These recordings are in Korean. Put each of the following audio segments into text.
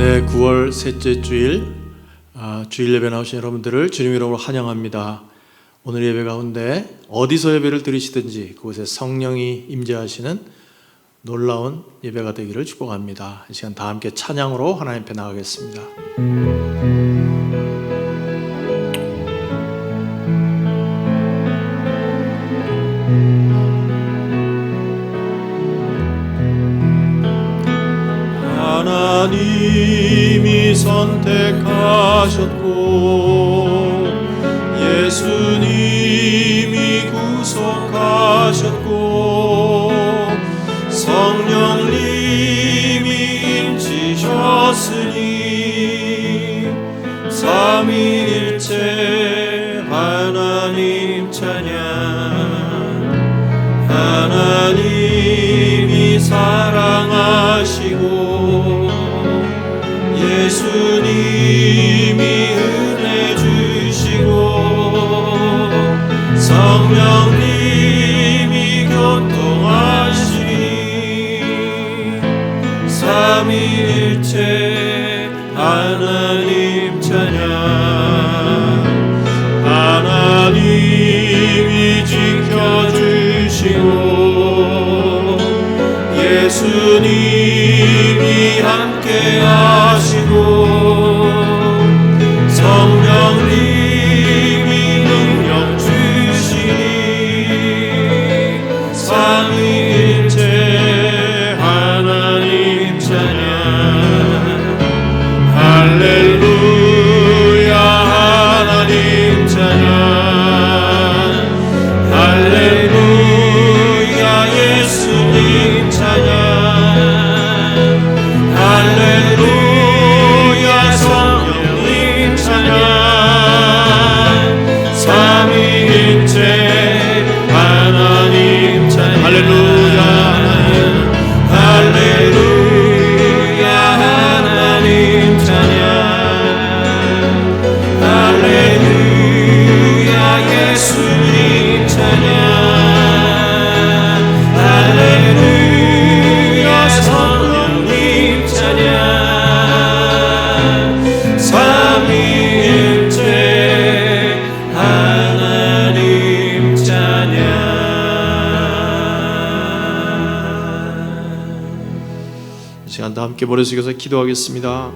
네, 9월 셋째 주일 주일 예배 나오신 여러분들을 주님 이름으로 환영합니다. 오늘 예배 가운데 어디서 예배를 드리시든지 그곳에 성령이 임재하시는 놀라운 예배가 되기를 축복합니다. 이 시간 다 함께 찬양으로 하나님 앞에 나가겠습니다. 하나님이 선택하셨고 예수님이 구속하셨고 성령님이 임치셨으니 삼위일체 하나님 찬양. 하나님이 사랑하시고 예수님이 은혜 주시고 성령님이 교통하시니 삼위일체 하나님 찬양. 하나님이 지켜주시고 예수님이 함께 하시고 성령님이 능력 주시니 삼위일체 하나님 찬양. 할렐루야 하나님 찬양. 할렐루야 예수님 찬양. 할렐루야 성령님 찬양. 삼위일체 하나님 찬양. 할렐루야 할렐루야 하나님 찬양. 할렐루야 예수님 찬양. 할렐루야 성령님 찬양. 삼위일체 하나님 찬양. 이 시간 다 함께 머리 숙여서 기도하겠습니다.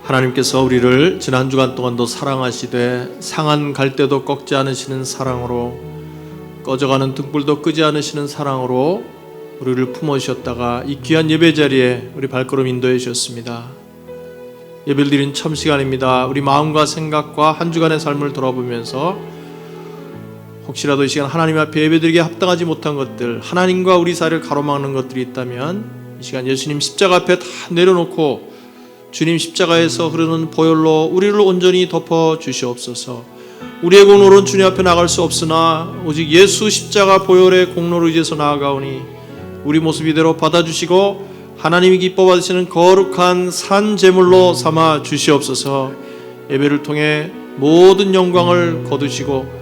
하나님께서 우리를 지난 주간 동안도 사랑하시되 상한 갈대도 꺾지 않으시는 사랑으로 꺼져가는 등불도 끄지 않으시는 사랑으로 우리를 품어주셨다가 이 귀한 예배 자리에 우리 발걸음 인도해 주셨습니다. 예배를 드린 참 시간입니다. 우리 마음과 생각과 한 주간의 삶을 돌아보면서 혹시라도 이 시간 하나님 앞에 예배드리기에 합당하지 못한 것들, 하나님과 우리 사이를 가로막는 것들이 있다면 이 시간 예수님 십자가 앞에 다 내려놓고 주님 십자가에서 흐르는 보혈로 우리를 온전히 덮어 주시옵소서. 우리의 공로는 주님 앞에 나갈 수 없으나 오직 예수 십자가 보혈의 공로를 의지해서 나아가오니 우리 모습 이대로 받아주시고 하나님이 기뻐 받으시는 거룩한 산 제물로 삼아 주시옵소서. 예배를 통해 모든 영광을 거두시고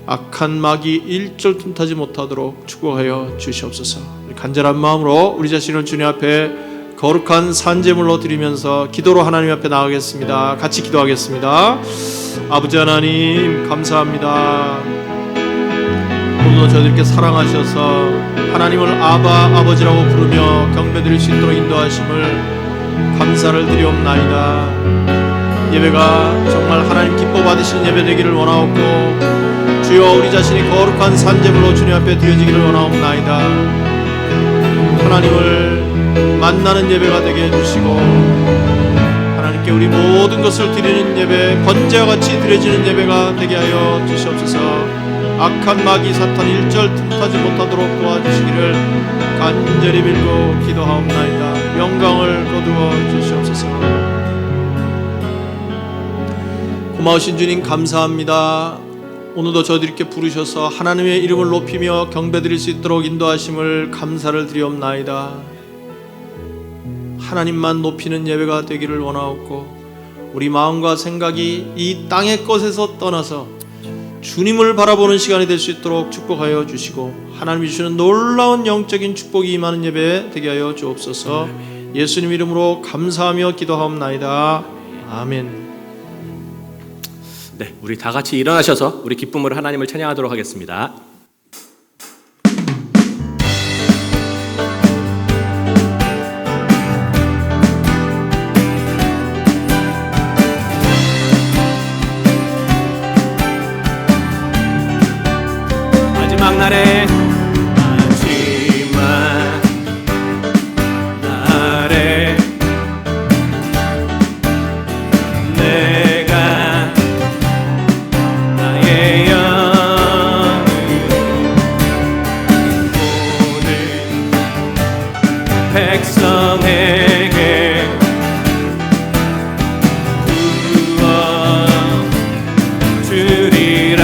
악한 마귀 일절 틈타지 못하도록 축복하여 주시옵소서. 간절한 마음으로 우리 자신을 주님 앞에 거룩한 산제물로 드리면서 기도로 하나님 앞에 나가겠습니다. 같이 기도하겠습니다. 아버지 하나님 감사합니다. 오늘도 저희들께 사랑하셔서 하나님을 아버지라고 부르며 경배드릴 수 있도록 인도하심을 감사를 드리옵나이다. 예배가 정말 하나님 기뻐 받으시는 예배 되기를 원하옵고 주여 우리 자신이 거룩한 산제물로 주님 앞에 드려지기를 원하옵나이다. 하나님을 만나는 예배가 되게 해주시고 하나님께 우리 모든 것을 드리는 예배, 번제와 같이 드려지는 예배가 되게 하여 주시옵소서. 악한 마귀 사탄 일절 틈타지 못하도록 도와주시기를 간절히 빌고 기도하옵나이다. 영광을 거두어 주시옵소서. 고마우신 주님 감사합니다. 오늘도 저희들께 부르셔서 하나님의 이름을 높이며 경배드릴 수 있도록 인도하심을 감사를 드리옵나이다. 하나님만 높이는 예배가 되기를 원하옵고 우리 마음과 생각이 이 땅의 것에서 떠나서 주님을 바라보는 시간이 될 수 있도록 축복하여 주시고 하나님이 주시는 놀라운 영적인 축복이 임하는 예배 되게 하여 주옵소서. 예수님 이름으로 감사하며 기도하옵나이다. 아멘. 네, 우리 다 같이 일어나셔서 우리 기쁨으로 하나님을 찬양하도록 하겠습니다. 마지막 날에 내가 나의 영으로 모든 백성에게 부어주리라.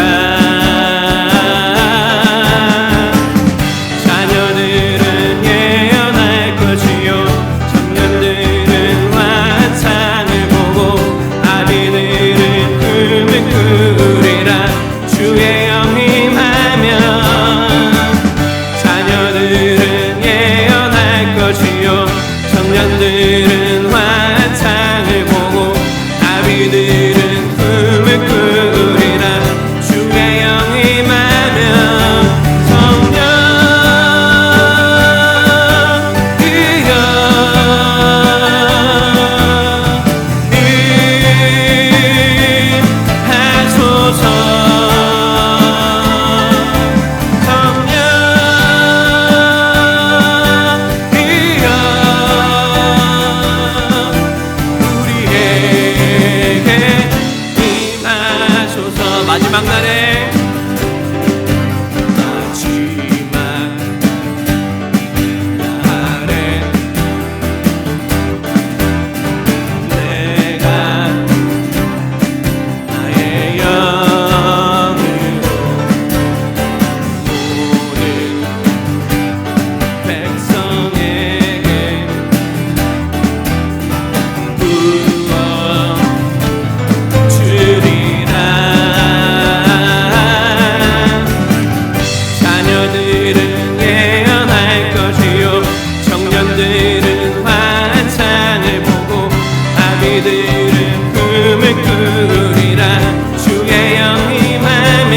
청년들은 환상을 보고 아비들은 꿈을 꾸리라. 주의 영이 임하면 성령이여 임하소서. 마지막 날에 내가 나의 영으로 모든 백성에게 부어주리라. 자녀들은 예언할 것이요 청년들은 환상을 보고 아비들은 꿈을 꾸리라. 주의 영이 임하면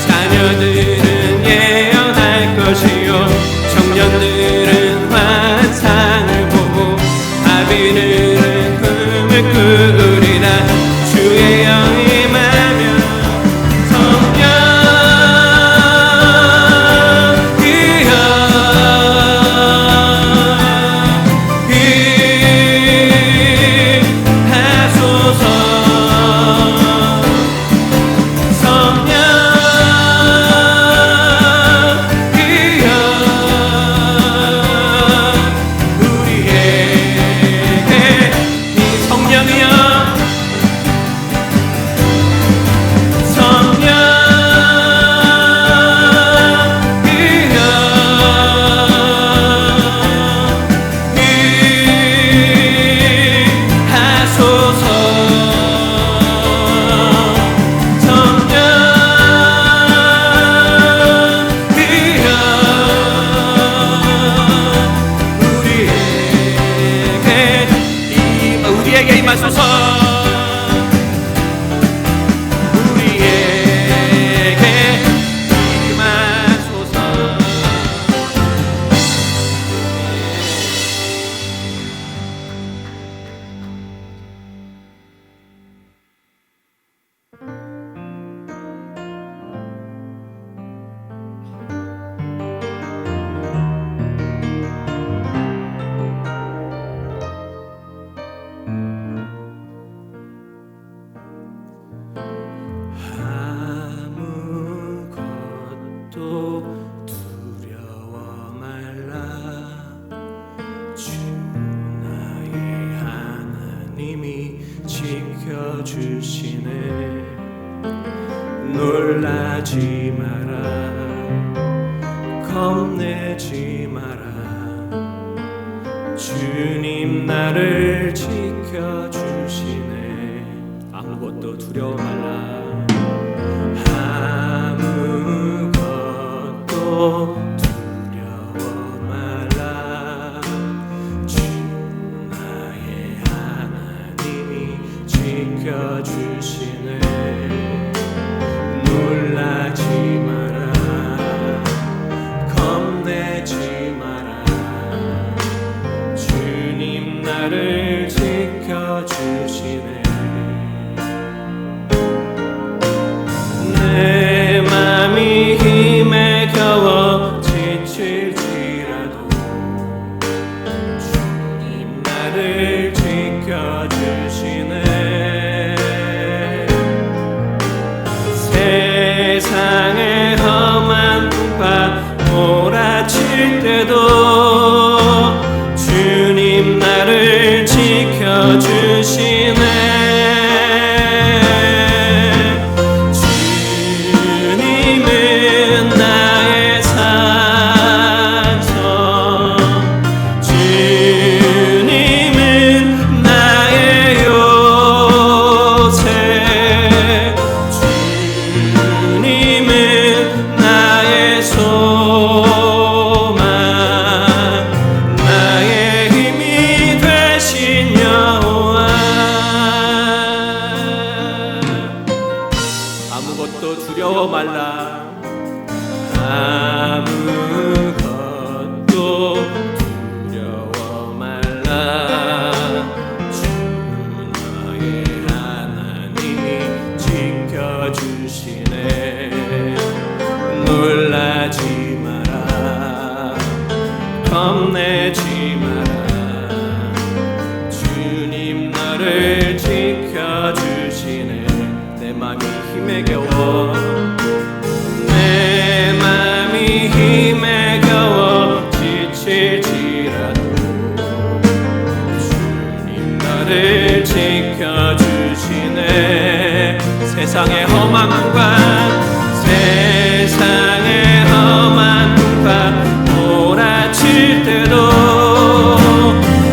자녀들은 예언할 것이요 청년들은 환상을 보고 아비들은 꿈을 꾸리라. 주의 영이 임하면 우리에게 임하소서. 우리에게 임하소서. 지켜주시네. 놀라지 마라, 겁내지 마라. 주님 나를 지켜주시네. 아무것도 두려워 말라. 세상의 험한 풍파 몰아칠 때도 주님 나를 지켜주시네. 주님은 나의 산성, 주님은 나의 요새, 주님은 나의 소망, 나의 힘이 되신 여호와. 아무것도 두려워 말라. 아무것도 두려워 말라. 주 나의 하나님이 지켜주시네. 놀라지 마라. 겁내지 마라. 주님 너를 지켜주시네. 내 맘이 힘에 겨워, 내 맘이 힘에 겨워 지칠지라도 주님 너를 지켜주시네. 세상의 험한 풍파, 세상의 험한 풍파 몰아칠 때도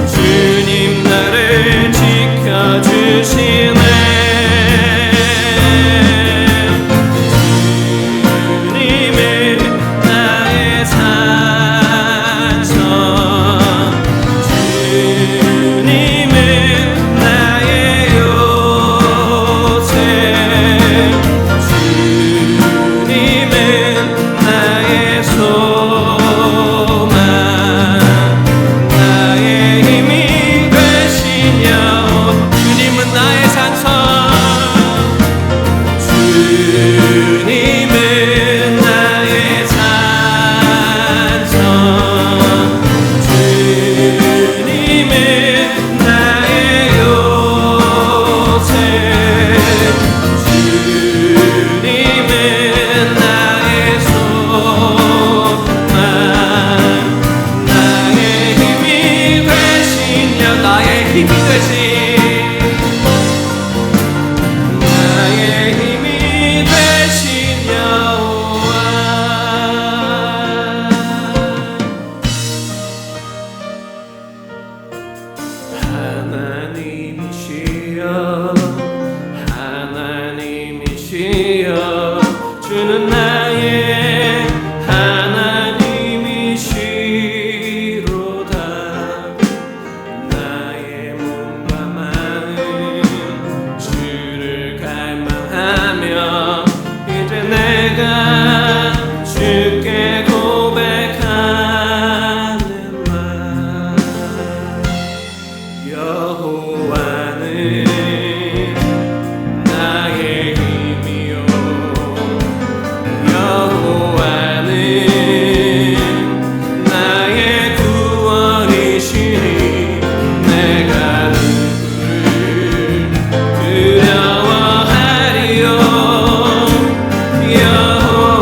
주님 너를 지켜주시네. 하나님이시여, 주는 나의 하나님이시로다. 나의 몸과 마음 주를 갈망하며 이제 내가 주께 고백하는 말. 여호와는 나의 힘이요, 여호와는 나의 구원이시니 내가 누구를 두려워하리요. 여호와는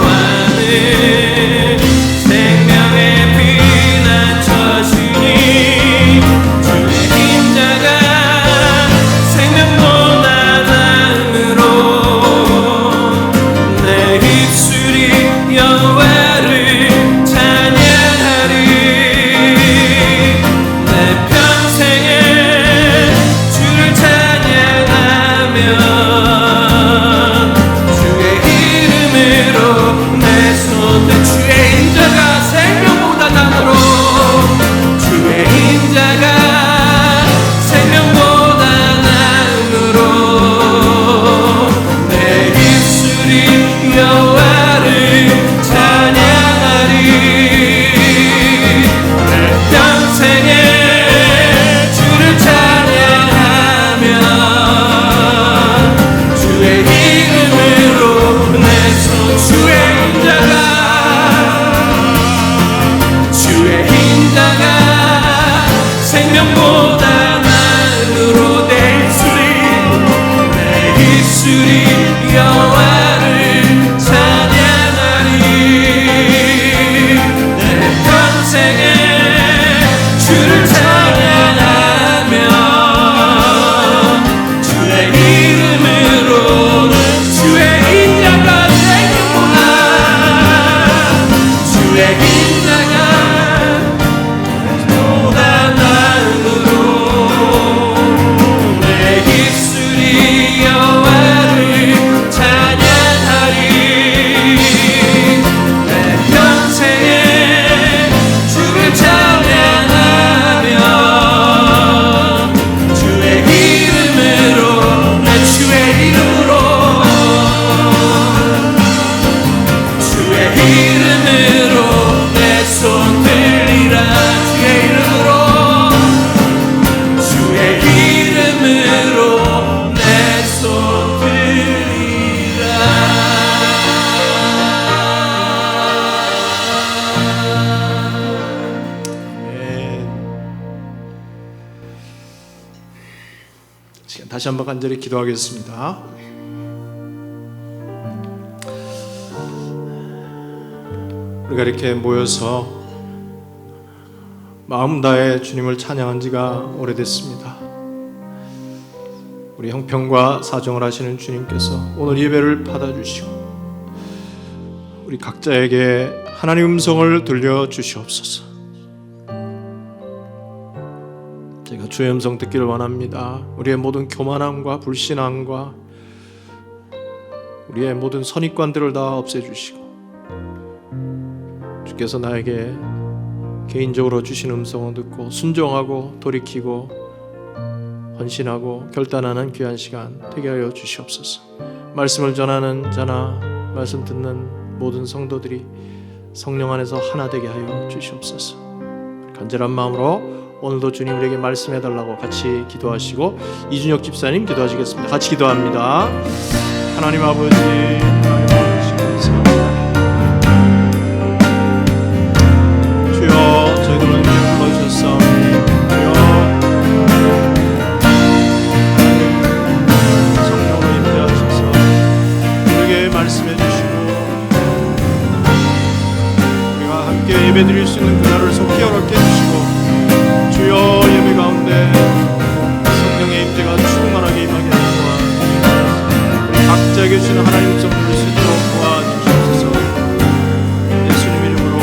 다시 한번 간절히 기도하겠습니다. 우리가 이렇게 모여서 마음 다해 주님을 찬양한 지가 오래됐습니다. 우리 형편과 사정을 하시는 주님께서 오늘 예배를 받아주시고 우리 각자에게 하나님 음성을 들려주시옵소서. 제가 주의 음성 듣기를 원합니다. 우리의 모든 교만함과 불신함과 우리의 모든 선입관들을 다 없애주시고 주께서 나에게 개인적으로 주신 음성을 듣고 순종하고 돌이키고 헌신하고 결단하는 귀한 시간 되게 하여 주시옵소서. 말씀을 전하는 자나 말씀 듣는 모든 성도들이 성령 안에서 하나 되게 하여 주시옵소서. 간절한 마음으로 오늘도 주님 우리에게 말씀해 달라고 같이 기도하시고 이준혁 집사님 기도하시겠습니다. 같이 기도합니다. 하나님 아버지, 하나님 아버지 감사합니다. 주여 저희들을 이렇게 불러주셨사오니 주여 하나님 성령으로 임재하셔서 우리에게 말씀해 주시고 우리가 함께 예배드릴 수 있는 그날을 속히 어렵게 해주시고 주여 예배 가운데 성령의 임재가 충만하게 임하게 하는 동안 우리 각자에게 주시는 하나님 음성 들을 수 있도록 도와주시옵소서. 예수님 이름으로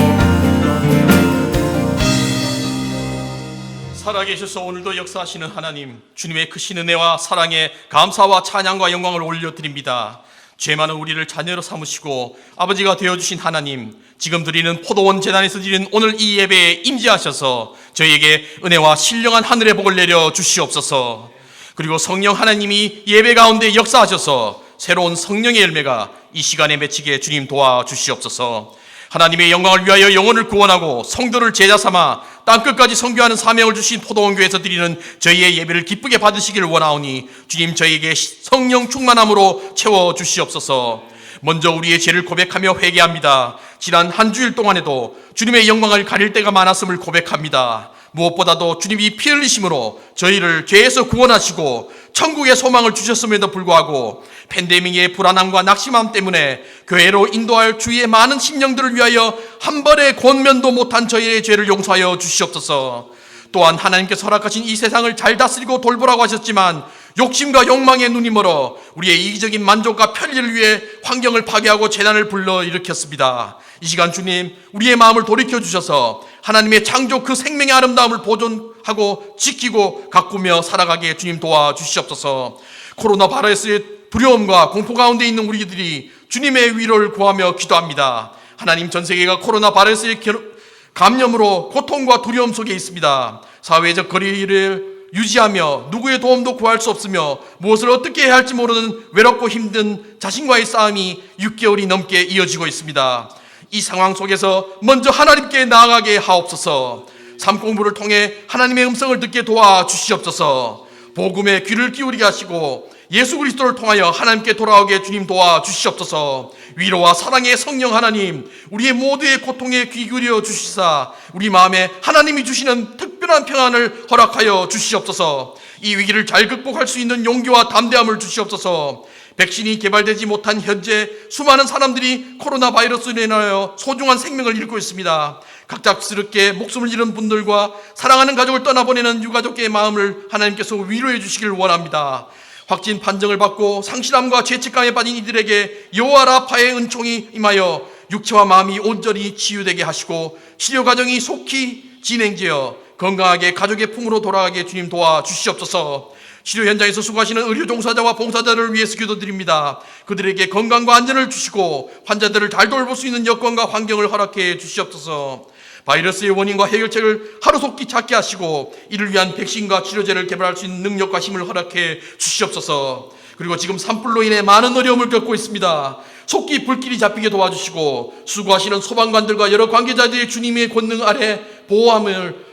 살아계셔서 오늘도 역사하시는 하나님, 주님의 크신 은혜와 사랑에 감사와 찬양과 영광을 올려드립니다. 죄 많은 우리를 자녀로 삼으시고 아버지가 되어주신 하나님, 지금 드리는 포도원 제단에서 드리는 오늘 이 예배에 임재하셔서 저희에게 은혜와 신령한 하늘의 복을 내려 주시옵소서. 그리고 성령 하나님이 예배 가운데 역사하셔서 새로운 성령의 열매가 이 시간에 맺히게 주님 도와주시옵소서. 하나님의 영광을 위하여 영혼을 구원하고 성도를 제자 삼아 땅끝까지 선교하는 사명을 주신 포도원교회에서 드리는 저희의 예배를 기쁘게 받으시기를 원하오니 주님 저희에게 성령 충만함으로 채워주시옵소서. 먼저 우리의 죄를 고백하며 회개합니다. 지난 한 주일 동안에도 주님의 영광을 가릴 때가 많았음을 고백합니다. 무엇보다도 주님이 피 흘리심으로 저희를 죄에서 구원하시고 천국의 소망을 주셨음에도 불구하고 팬데믹의 불안함과 낙심함 때문에 교회로 인도할 주위의 많은 심령들을 위하여 한 번의 권면도 못한 저희의 죄를 용서하여 주시옵소서. 또한 하나님께서 허락하신 이 세상을 잘 다스리고 돌보라고 하셨지만 욕심과 욕망의 눈이 멀어 우리의 이기적인 만족과 편리를 위해 환경을 파괴하고 재난을 불러일으켰습니다. 이 시간 주님 우리의 마음을 돌이켜주셔서 하나님의 창조 그 생명의 아름다움을 보존하고 지키고 가꾸며 살아가게 주님 도와주시옵소서. 코로나 바이러스의 두려움과 공포 가운데 있는 우리들이 주님의 위로를 구하며 기도합니다. 하나님, 전 세계가 코로나 바이러스의 감염으로 고통과 두려움 속에 있습니다. 사회적 거리를 유지하며 누구의 도움도 구할 수 없으며 무엇을 어떻게 해야 할지 모르는 외롭고 힘든 자신과의 싸움이 6개월이 넘게 이어지고 있습니다. 이 상황 속에서 먼저 하나님께 나아가게 하옵소서. 삶 공부를 통해 하나님의 음성을 듣게 도와주시옵소서. 복음에 귀를 기울이게 하시고 예수 그리스도를 통하여 하나님께 돌아오게 주님 도와주시옵소서. 위로와 사랑의 성령 하나님, 우리의 모두의 고통에 귀 기울여 주시사 우리 마음에 하나님이 주시는 특별한 평안을 허락하여 주시옵소서. 이 위기를 잘 극복할 수 있는 용기와 담대함을 주시옵소서. 백신이 개발되지 못한 현재 수많은 사람들이 코로나 바이러스로 인하여 소중한 생명을 잃고 있습니다. 갑작스럽게 목숨을 잃은 분들과 사랑하는 가족을 떠나보내는 유가족의 마음을 하나님께서 위로해 주시길 원합니다. 확진 판정을 받고 상실함과 죄책감에 빠진 이들에게 여호와 라파의 은총이 임하여 육체와 마음이 온전히 치유되게 하시고 치료 과정이 속히 진행되어 건강하게 가족의 품으로 돌아가게 주님 도와주시옵소서. 치료 현장에서 수고하시는 의료 종사자와 봉사자를 위해서 기도드립니다. 그들에게 건강과 안전을 주시고 환자들을 잘 돌볼 수 있는 여건과 환경을 허락해 주시옵소서. 바이러스의 원인과 해결책을 하루속히 찾게 하시고 이를 위한 백신과 치료제를 개발할 수 있는 능력과 힘을 허락해 주시옵소서. 그리고 지금 산불로 인해 많은 어려움을 겪고 있습니다. 속히 불길이 잡히게 도와주시고 수고하시는 소방관들과 여러 관계자들의 주님의 권능 아래 보호함을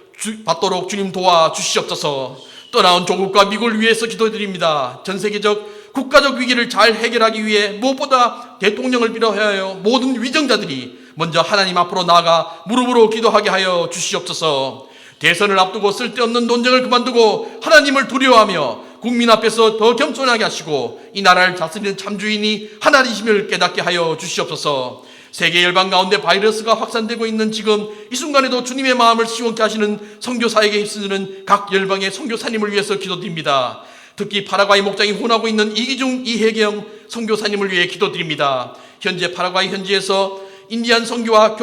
받도록 주님 도와주시옵소서. 떠나온 조국과 미국을 위해서 기도드립니다. 전 세계적 국가적 위기를 잘 해결하기 위해 무엇보다 대통령을 비롯하여 모든 위정자들이 먼저 하나님 앞으로 나아가 무릎으로 기도하게 하여 주시옵소서. 대선을 앞두고 쓸데없는 논쟁을 그만두고 하나님을 두려워하며 국민 앞에서 더 겸손하게 하시고 이 나라를 다스리는 참주인이 하나님이심을 깨닫게 하여 주시옵소서. 세계 열방 가운데 바이러스가 확산되고 있는 지금 이 순간에도 주님의 마음을 시원케 하시는 선교사에게 힘쓰는 각 열방의 선교사님을 위해서 기도드립니다. 특히 파라과이 목장이 혼하고 있는 이기중 이혜경 선교사님을 위해 기도드립니다. 현재 파라과이 현지에서 인디안 선교와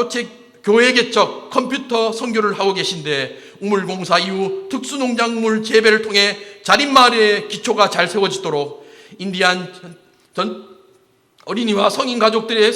교회 개척, 컴퓨터 선교를 하고 계신데 우물공사 이후 특수농작물 재배를 통해 자립마을의 기초가 잘 세워지도록 인디안 전 어린이와 성인 가족들의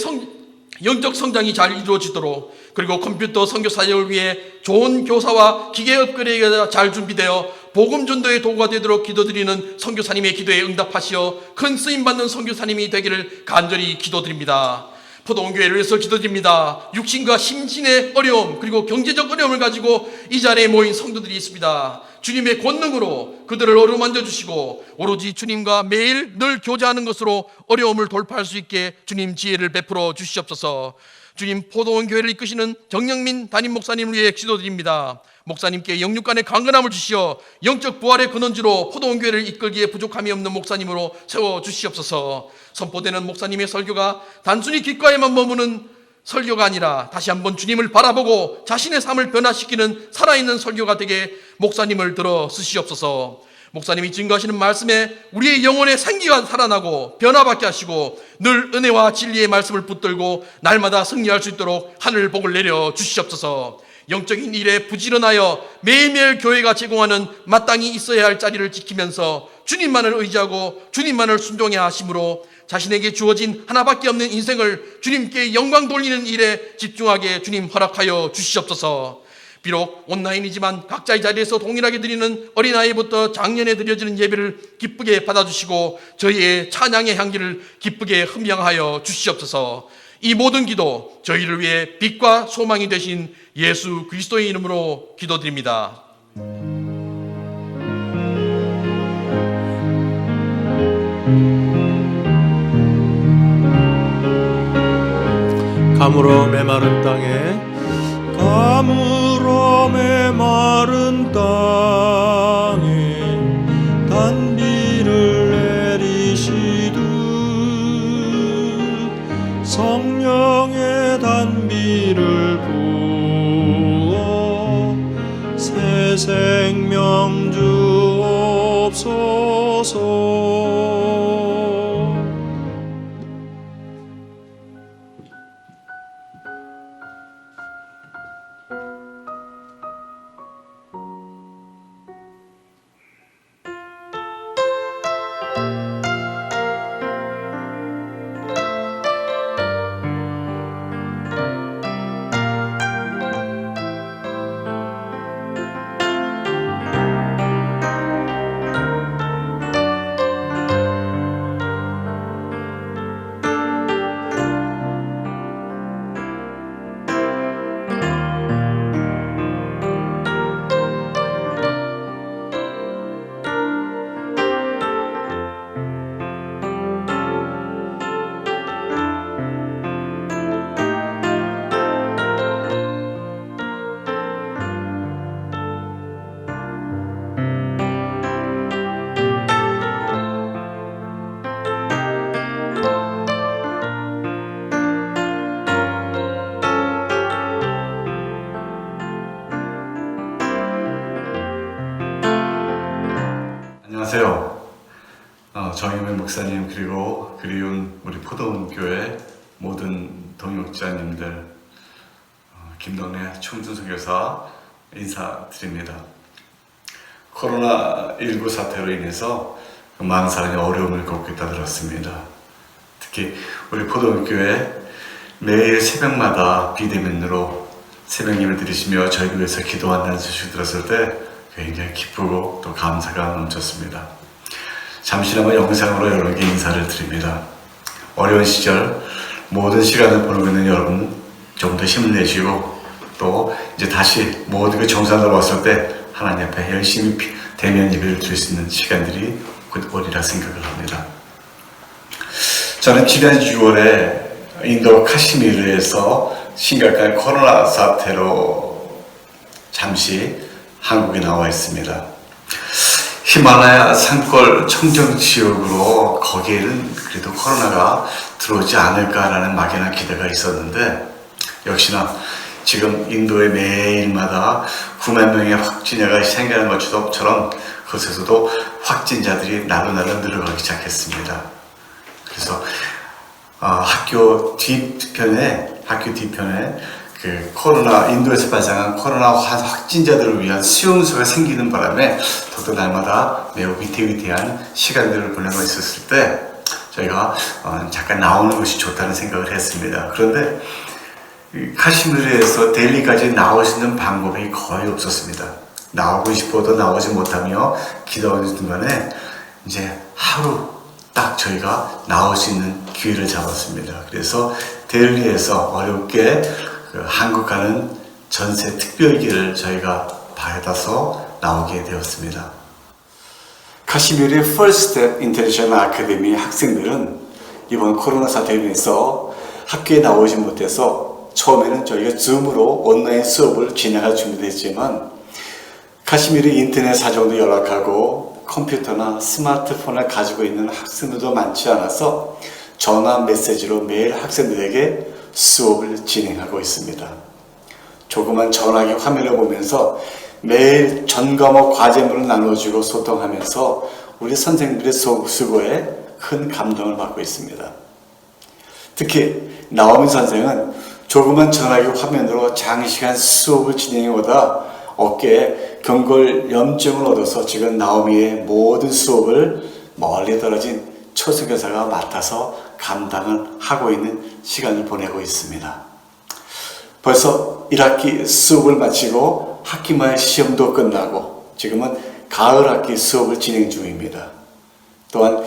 영적 성장이 잘 이루어지도록, 그리고 컴퓨터 선교 사역을 위해 좋은 교사와 기계 업그레이드가 잘 준비되어 복음 전도의 도구가 되도록 기도드리는 선교사님의 기도에 응답하시어 큰 쓰임받는 선교사님이 되기를 간절히 기도드립니다. 포도원교회를 위해서 기도드립니다. 육신과 심신의 어려움 그리고 경제적 어려움을 가지고 이 자리에 모인 성도들이 있습니다. 주님의 권능으로 그들을 어루만져 주시고 오로지 주님과 매일 늘 교제하는 것으로 어려움을 돌파할 수 있게 주님 지혜를 베풀어 주시옵소서. 주님, 포도원교회를 이끄시는 정영민 담임 목사님을 위해 기도드립니다. 목사님께 영육간의 강건함을 주시어 영적 부활의 근원지로 포도원교회를 이끌기에 부족함이 없는 목사님으로 세워주시옵소서. 선포되는 목사님의 설교가 단순히 귓가에만 머무는 설교가 아니라 다시 한번 주님을 바라보고 자신의 삶을 변화시키는 살아있는 설교가 되게 목사님을 들어 쓰시옵소서. 목사님이 증거하시는 말씀에 우리의 영혼의 생기가 살아나고 변화받게 하시고 늘 은혜와 진리의 말씀을 붙들고 날마다 승리할 수 있도록 하늘 복을 내려 주시옵소서. 영적인 일에 부지런하여 매일매일 교회가 제공하는 마땅히 있어야 할 자리를 지키면서 주님만을 의지하고 주님만을 순종해야 하심으로 자신에게 주어진 하나밖에 없는 인생을 주님께 영광 돌리는 일에 집중하게 주님 허락하여 주시옵소서. 비록 온라인이지만 각자의 자리에서 동일하게 드리는 어린아이부터 장년에 드려지는 예배를 기쁘게 받아주시고 저희의 찬양의 향기를 기쁘게 흠양하여 주시옵소서. 이 모든 기도 저희를 위해 빛과 소망이 되신 예수 그리스도의 이름으로 기도드립니다. 가물어 메마른 땅에 가물어 메마른 땅에 단비를 내리시듯 성령의 단비를 부어 새 생명 주옵소서. 안녕하세요. 정영민 목사님 그리고 그리운 우리 포도원교회 모든 동역자님들, 김동래 충준선교사 인사드립니다. 코로나19 사태로 인해서 많은 사람이 어려움을 겪고 있다 들었습니다. 특히 우리 포도원교회 매일 새벽마다 비대면으로 새벽 예배를 드리시며 저희 교회에서 기도한다는 소식을 들었을 때 굉장히 기쁘고 또 감사가 넘쳤습니다. 잠시나마 영상으로 여러분께 인사를 드립니다. 어려운 시절 모든 시간을 보내고 있는 여러분 좀 더 힘을 내시고 또 이제 다시 모든 게 정상으로 왔을 때 하나님 앞에 열심히 대면 예배를 드릴 수 있는 시간들이 곧 오리라 생각을 합니다. 저는 지난 6월에 인도 카시미르에서 심각한 코로나 사태로 잠시 한국에 나와 있습니다. 히말라야 산골 청정 지역으로 거기에는 그래도 코로나가 들어오지 않을까라는 막연한 기대가 있었는데 역시나 지금 인도의 매일마다 9만 명의 확진자가 생겨나는 것처럼 그곳에서도 확진자들이 나로 늘어가기 시작했습니다. 그래서 학교 뒤편에 그 인도에서 발생한 코로나 확진자들을 위한 수용소가 생기는 바람에 더더 날마다 매우 위태위태한 시간들을 보내고 있었을 때 저희가 잠깐 나오는 것이 좋다는 생각을 했습니다. 그런데 카시미르에서 델리까지 나올 수 있는 방법이 거의 없었습니다. 나오고 싶어도 나오지 못하며 기도하는 중간에 이제 하루 딱 저희가 나올 수 있는 기회를 잡았습니다. 그래서 델리에서 어렵게 한국 가는 전세 특별기를 저희가 받아서 나오게 되었습니다. 카시미르의 퍼스트 인터내셔널 아카데미 학생들은 이번 코로나 사태로 인해서 학교에 나오지 못해서 처음에는 저희가 줌으로 온라인 수업을 진행할 준비도 했지만 카시미르 인터넷 사정도 열악하고 컴퓨터나 스마트폰을 가지고 있는 학생들도 많지 않아서 전화 메시지로 매일 학생들에게 수업을 진행하고 있습니다. 조그만 전화기 화면을 보면서 매일 전 과목 과제물을 나눠주고 소통하면서 우리 선생님들의 수고에 큰 감동을 받고 있습니다. 특히 나오미 선생은 조그만 전화기 화면으로 장시간 수업을 진행해오다 어깨에 경골염증을 얻어서 지금 나오미의 모든 수업을 멀리 떨어진 초승교사가 맡아서 감당을 하고 있는 시간을 보내고 있습니다. 벌써 1학기 수업을 마치고 학기말 시험도 끝나고 지금은 가을 학기 수업을 진행 중입니다. 또한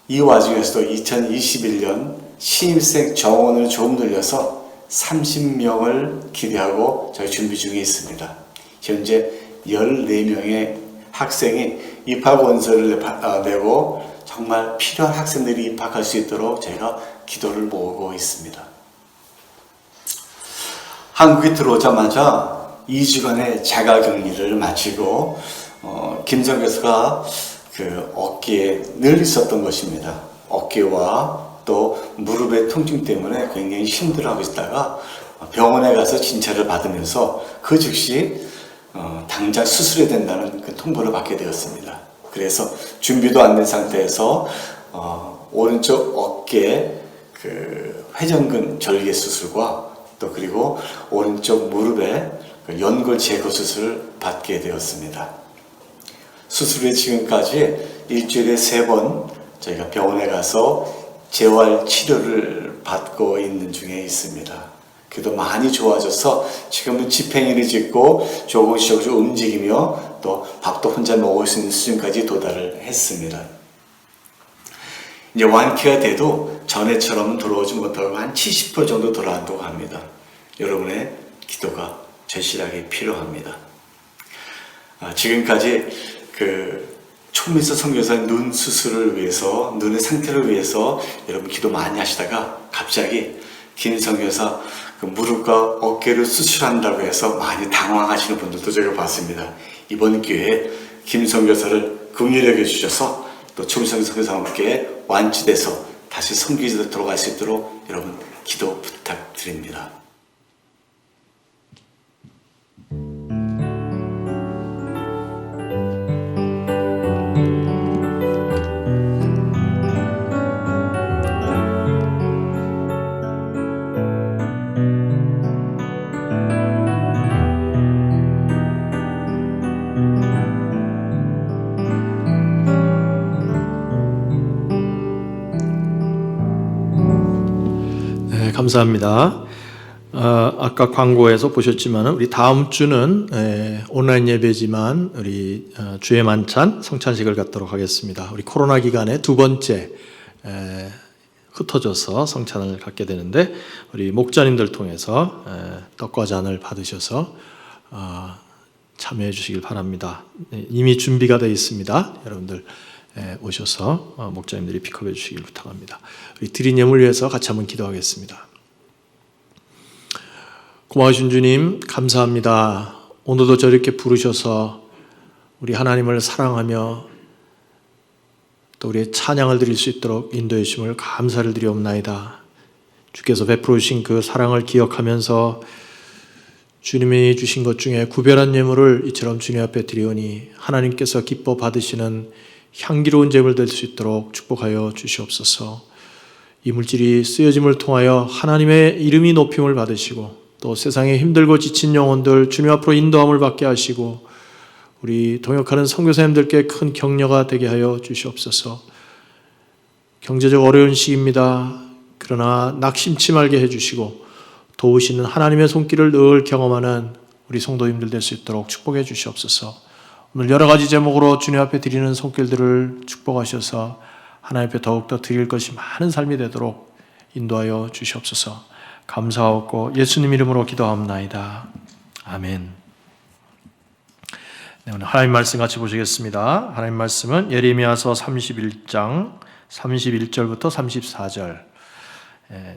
이 와중에서도 2021년 신입생 정원을 조금 늘려서 30명을 기대하고 저희 준비 중에 있습니다. 현재 14명의 학생이 입학 원서를 내고 정말 필요한 학생들이 입학할 수 있도록 저희가 기도를 모으고 있습니다. 한국에 들어오자마자 2주간의 자가격리를 마치고 김성 교수가 그 어깨에 늘 있었던 것입니다. 어깨와 또 무릎의 통증 때문에 굉장히 힘들어하고 있다가 병원에 가서 진찰을 받으면서 그 즉시 당장 수술해야 된다는 그 통보를 받게 되었습니다. 그래서 준비도 안 된 상태에서 오른쪽 어깨 그 회전근 절개 수술과 또 그리고 오른쪽 무릎에 그 연골 제거 수술을 받게 되었습니다. 수술 후에 지금까지 일주일에 3번 저희가 병원에 가서 재활 치료를 받고 있는 중에 있습니다. 그래도 많이 좋아져서 지금은 집행일을 짓고 조금씩 움직이며 또 밥도 혼자 먹을 수 있는 수준까지 도달을 했습니다. 이제 완쾌가 돼도 전에처럼 돌아오지 못하고 한 70% 정도 돌아온다고 합니다. 여러분의 기도가 절실하게 필요합니다. 지금까지 그 초미서 선교사의 눈 수술을 위해서, 눈의 상태를 위해서 여러분 기도 많이 하시다가 갑자기 김 선교사 그 무릎과 어깨를 수술한다고 해서 많이 당황하시는 분들도 제가 봤습니다. 이번 기회에 김 선교사를 긍휼히 여겨주셔서 또 초미서 선교사와 함께 완치돼서 다시 선교지로 돌아갈 수 있도록 여러분 기도 부탁드립니다. 감사합니다. 아까 광고에서 보셨지만 우리 다음 주는 온라인 예배지만 우리 주의 만찬 성찬식을 갖도록 하겠습니다. 우리 코로나 기간에 두 번째 흩어져서 성찬을 갖게 되는데 우리 목자님들 통해서 떡과 잔을 받으셔서 참여해 주시길 바랍니다. 이미 준비가 되어 있습니다. 여러분들 오셔서 목자님들이 픽업해 주시길 부탁합니다. 우리 드린 예물 위해서 같이 한번 기도하겠습니다. 고마우신 주님 감사합니다. 오늘도 저렇게 부르셔서 우리 하나님을 사랑하며 또 우리의 찬양을 드릴 수 있도록 인도해 주심을 감사를 드리옵나이다. 주께서 베풀어 주신 그 사랑을 기억하면서 주님이 주신 것 중에 구별한 예물을 이처럼 주님 앞에 드리오니 하나님께서 기뻐 받으시는 향기로운 제물 될 수 있도록 축복하여 주시옵소서. 이 물질이 쓰여짐을 통하여 하나님의 이름이 높임을 받으시고 또 세상에 힘들고 지친 영혼들 주님 앞으로 인도함을 받게 하시고 우리 동역하는 선교사님들께 큰 격려가 되게 하여 주시옵소서. 경제적 어려운 시기입니다. 그러나 낙심치 말게 해주시고 도우시는 하나님의 손길을 늘 경험하는 우리 성도님들 될 수 있도록 축복해 주시옵소서. 오늘 여러 가지 제목으로 주님 앞에 드리는 손길들을 축복하셔서 하나님 앞에 더욱더 드릴 것이 많은 삶이 되도록 인도하여 주시옵소서. 감사하고 예수님 이름으로 기도하옵나이다. 아멘. 네, 오늘 하나님 말씀 같이 보시겠습니다. 하나님 말씀은 예레미야서 31장 31절부터 34절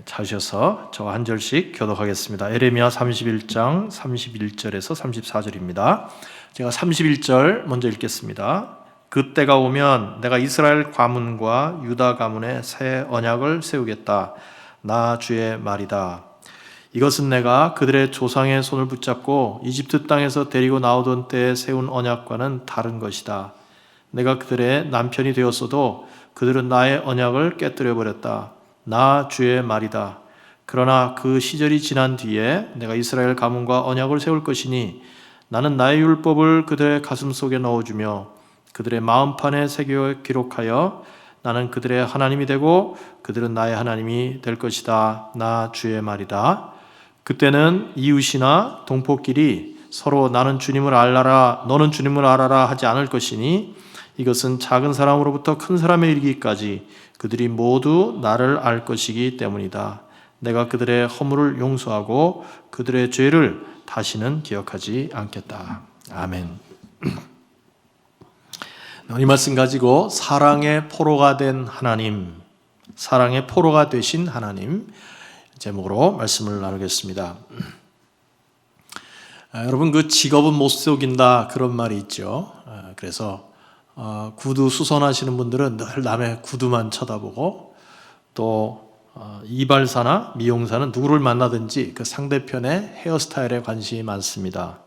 찾으셔서 저와 한 절씩 교독하겠습니다. 예레미야 31장 31절에서 34절입니다. 제가 31절 먼저 읽겠습니다. 그때가 오면 내가 이스라엘 가문과 유다 가문에 새 언약을 세우겠다. 나 주의 말이다. 이것은 내가 그들의 조상의 손을 붙잡고 이집트 땅에서 데리고 나오던 때에 세운 언약과는 다른 것이다. 내가 그들의 남편이 되었어도 그들은 나의 언약을 깨뜨려 버렸다. 나 주의 말이다. 그러나 그 시절이 지난 뒤에 내가 이스라엘 가문과 언약을 세울 것이니 나는 나의 율법을 그들의 가슴 속에 넣어주며 그들의 마음판에 새겨 기록하여 나는 그들의 하나님이 되고 그들은 나의 하나님이 될 것이다. 나 주의 말이다. 그때는 이웃이나 동포끼리 서로 나는 주님을 알라라 너는 주님을 알아라 하지 않을 것이니 이것은 작은 사람으로부터 큰 사람에 이르기까지 그들이 모두 나를 알 것이기 때문이다. 내가 그들의 허물을 용서하고 그들의 죄를 다시는 기억하지 않겠다. 아멘. 이 말씀 가지고 사랑의 포로가 된 하나님, 사랑의 포로가 되신 하나님 제목으로 말씀을 나누겠습니다. 여러분 그 직업은 못 속인다 그런 말이 있죠. 그래서 구두 수선하시는 분들은 늘 남의 구두만 쳐다보고 또 이발사나 미용사는 누구를 만나든지 그 상대편의 헤어스타일에 관심이 많습니다.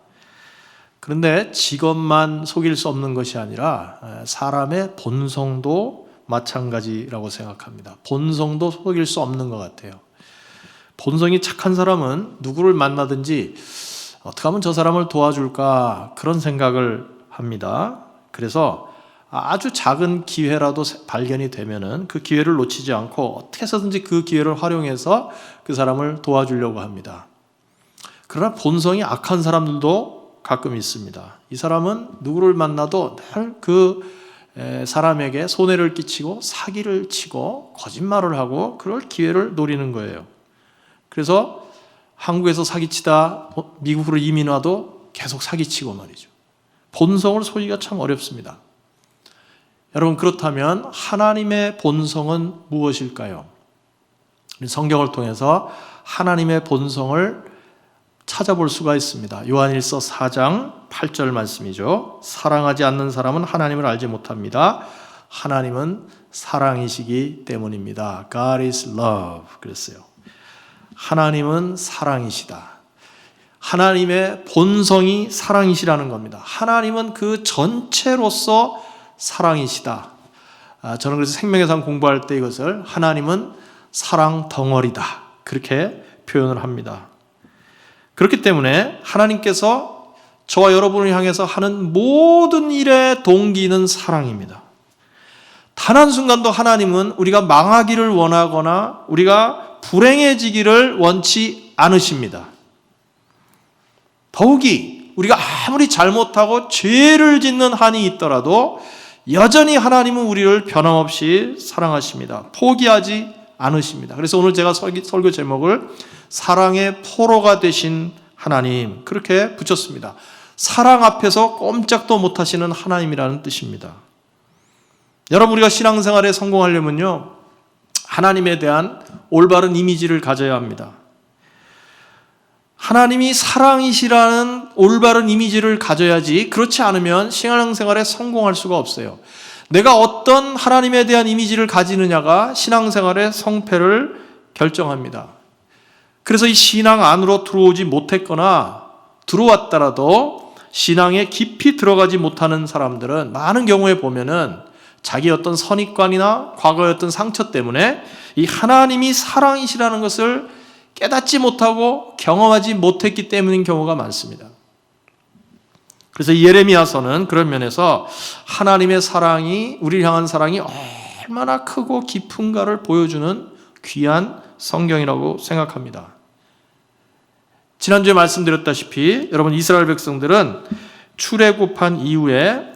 그런데 직업만 속일 수 없는 것이 아니라 사람의 본성도 마찬가지라고 생각합니다. 본성도 속일 수 없는 것 같아요. 본성이 착한 사람은 누구를 만나든지 어떻게 하면 저 사람을 도와줄까 그런 생각을 합니다. 그래서 아주 작은 기회라도 발견이 되면은 그 기회를 놓치지 않고 어떻게 해서든지 그 기회를 활용해서 그 사람을 도와주려고 합니다. 그러나 본성이 악한 사람들도 가끔 있습니다. 이 사람은 누구를 만나도 늘 그 사람에게 손해를 끼치고 사기를 치고 거짓말을 하고 그럴 기회를 노리는 거예요. 그래서 한국에서 사기치다 미국으로 이민 와도 계속 사기치고 말이죠. 본성을 속이기가 참 어렵습니다. 여러분 그렇다면 하나님의 본성은 무엇일까요? 성경을 통해서 하나님의 본성을 찾아볼 수가 있습니다. 요한일서 4장 8절 말씀이죠. 사랑하지 않는 사람은 하나님을 알지 못합니다. 하나님은 사랑이시기 때문입니다. God is love 그랬어요. 하나님은 사랑이시다. 하나님의 본성이 사랑이시라는 겁니다. 하나님은 그 전체로서 사랑이시다. 저는 그래서 생명의 상 공부할 때 이것을 하나님은 사랑 덩어리다 그렇게 표현을 합니다. 그렇기 때문에 하나님께서 저와 여러분을 향해서 하는 모든 일의 동기는 사랑입니다. 단 한순간도 하나님은 우리가 망하기를 원하거나 우리가 불행해지기를 원치 않으십니다. 더욱이 우리가 아무리 잘못하고 죄를 짓는 한이 있더라도 여전히 하나님은 우리를 변함없이 사랑하십니다. 포기하지 않으십니다. 그래서 오늘 제가 설교 제목을 사랑의 포로가 되신 하나님 그렇게 붙였습니다. 사랑 앞에서 꼼짝도 못하시는 하나님이라는 뜻입니다. 여러분 우리가 신앙생활에 성공하려면요 하나님에 대한 올바른 이미지를 가져야 합니다. 하나님이 사랑이시라는 올바른 이미지를 가져야지, 그렇지 않으면 신앙생활에 성공할 수가 없어요. 내가 어떤 하나님에 대한 이미지를 가지느냐가 신앙생활의 성패를 결정합니다. 그래서 이 신앙 안으로 들어오지 못했거나 들어왔더라도 신앙에 깊이 들어가지 못하는 사람들은 많은 경우에 보면은 자기 어떤 선입관이나 과거의 어떤 상처 때문에 이 하나님이 사랑이시라는 것을 깨닫지 못하고 경험하지 못했기 때문인 경우가 많습니다. 그래서 예레미야서는 그런 면에서 하나님의 사랑이, 우리를 향한 사랑이 얼마나 크고 깊은가를 보여주는 귀한 성경이라고 생각합니다. 지난주에 말씀드렸다시피 여러분, 이스라엘 백성들은 출애굽한 이후에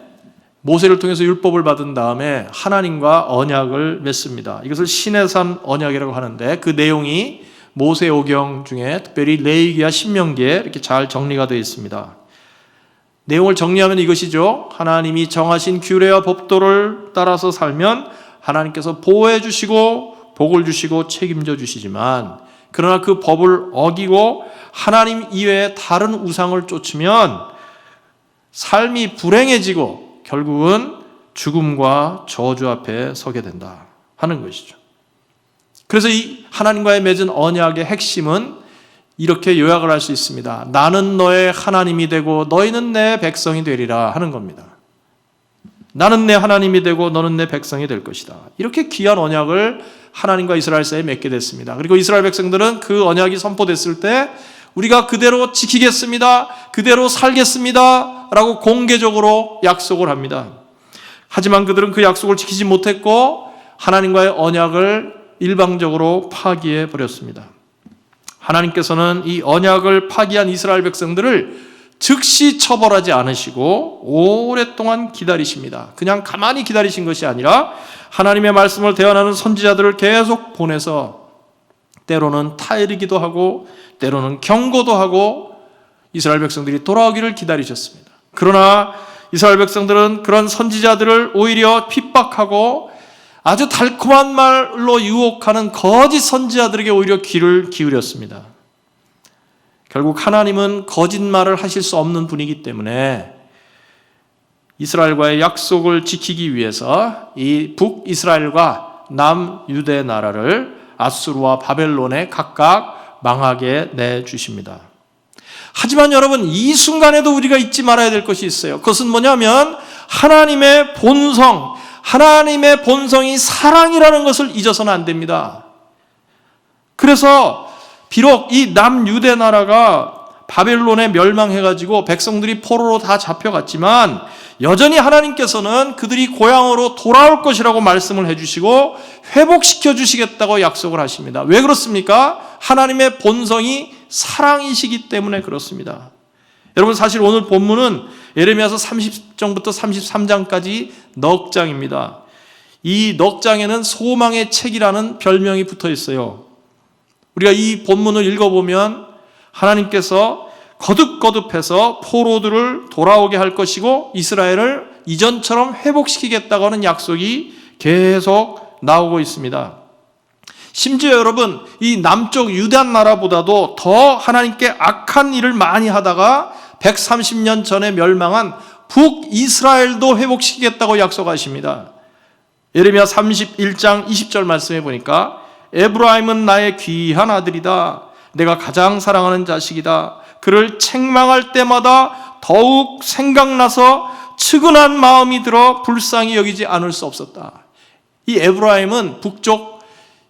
모세를 통해서 율법을 받은 다음에 하나님과 언약을 맺습니다. 이것을 시내산 언약이라고 하는데 그 내용이 모세오경 중에 특별히 레위기와 신명기에 이렇게 잘 정리가 되어 있습니다. 내용을 정리하면 이것이죠. 하나님이 정하신 규례와 법도를 따라서 살면 하나님께서 보호해 주시고 복을 주시고 책임져 주시지만, 그러나 그 법을 어기고 하나님 이외에 다른 우상을 쫓으면 삶이 불행해지고 결국은 죽음과 저주 앞에 서게 된다 하는 것이죠. 그래서 이 하나님과의 맺은 언약의 핵심은 이렇게 요약을 할 수 있습니다. 나는 너의 하나님이 되고 너희는 내 백성이 되리라 하는 겁니다. 나는 내 하나님이 되고 너는 내 백성이 될 것이다. 이렇게 귀한 언약을 하나님과 이스라엘 사이에 맺게 됐습니다. 그리고 이스라엘 백성들은 그 언약이 선포됐을 때 우리가 그대로 지키겠습니다, 그대로 살겠습니다 라고 공개적으로 약속을 합니다. 하지만 그들은 그 약속을 지키지 못했고 하나님과의 언약을 일방적으로 파기해 버렸습니다. 하나님께서는 이 언약을 파기한 이스라엘 백성들을 즉시 처벌하지 않으시고 오랫동안 기다리십니다. 그냥 가만히 기다리신 것이 아니라 하나님의 말씀을 대언하는 선지자들을 계속 보내서 때로는 타이르기도 하고 때로는 경고도 하고 이스라엘 백성들이 돌아오기를 기다리셨습니다. 그러나 이스라엘 백성들은 그런 선지자들을 오히려 핍박하고 아주 달콤한 말로 유혹하는 거짓 선지자들에게 오히려 귀를 기울였습니다. 결국 하나님은 거짓말을 하실 수 없는 분이기 때문에 이스라엘과의 약속을 지키기 위해서 이 북이스라엘과 남유대 나라를 아수르와 바벨론에 각각 망하게 내주십니다. 하지만 여러분, 이 순간에도 우리가 잊지 말아야 될 것이 있어요. 그것은 뭐냐면 하나님의 본성, 하나님의 본성이 사랑이라는 것을 잊어서는 안 됩니다. 그래서 비록 이 남유대 나라가 바벨론에 멸망해가지고 백성들이 포로로 다 잡혀갔지만 여전히 하나님께서는 그들이 고향으로 돌아올 것이라고 말씀을 해주시고 회복시켜 주시겠다고 약속을 하십니다. 왜 그렇습니까? 하나님의 본성이 사랑이시기 때문에 그렇습니다. 여러분, 사실 오늘 본문은 예레미야서 30장부터 33장까지 넉 장입니다. 이 넉 장에는 소망의 책이라는 별명이 붙어 있어요. 우리가 이 본문을 읽어보면 하나님께서 거듭거듭해서 포로들을 돌아오게 할 것이고 이스라엘을 이전처럼 회복시키겠다고 하는 약속이 계속 나오고 있습니다. 심지어 여러분, 이 남쪽 유다 나라보다도 더 하나님께 악한 일을 많이 하다가 130년 전에 멸망한 북이스라엘도 회복시키겠다고 약속하십니다. 예레미야 31장 20절 말씀해 보니까 에브라임은 나의 귀한 아들이다. 내가 가장 사랑하는 자식이다. 그를 책망할 때마다 더욱 생각나서 측은한 마음이 들어 불쌍히 여기지 않을 수 없었다. 이 에브라임은 북쪽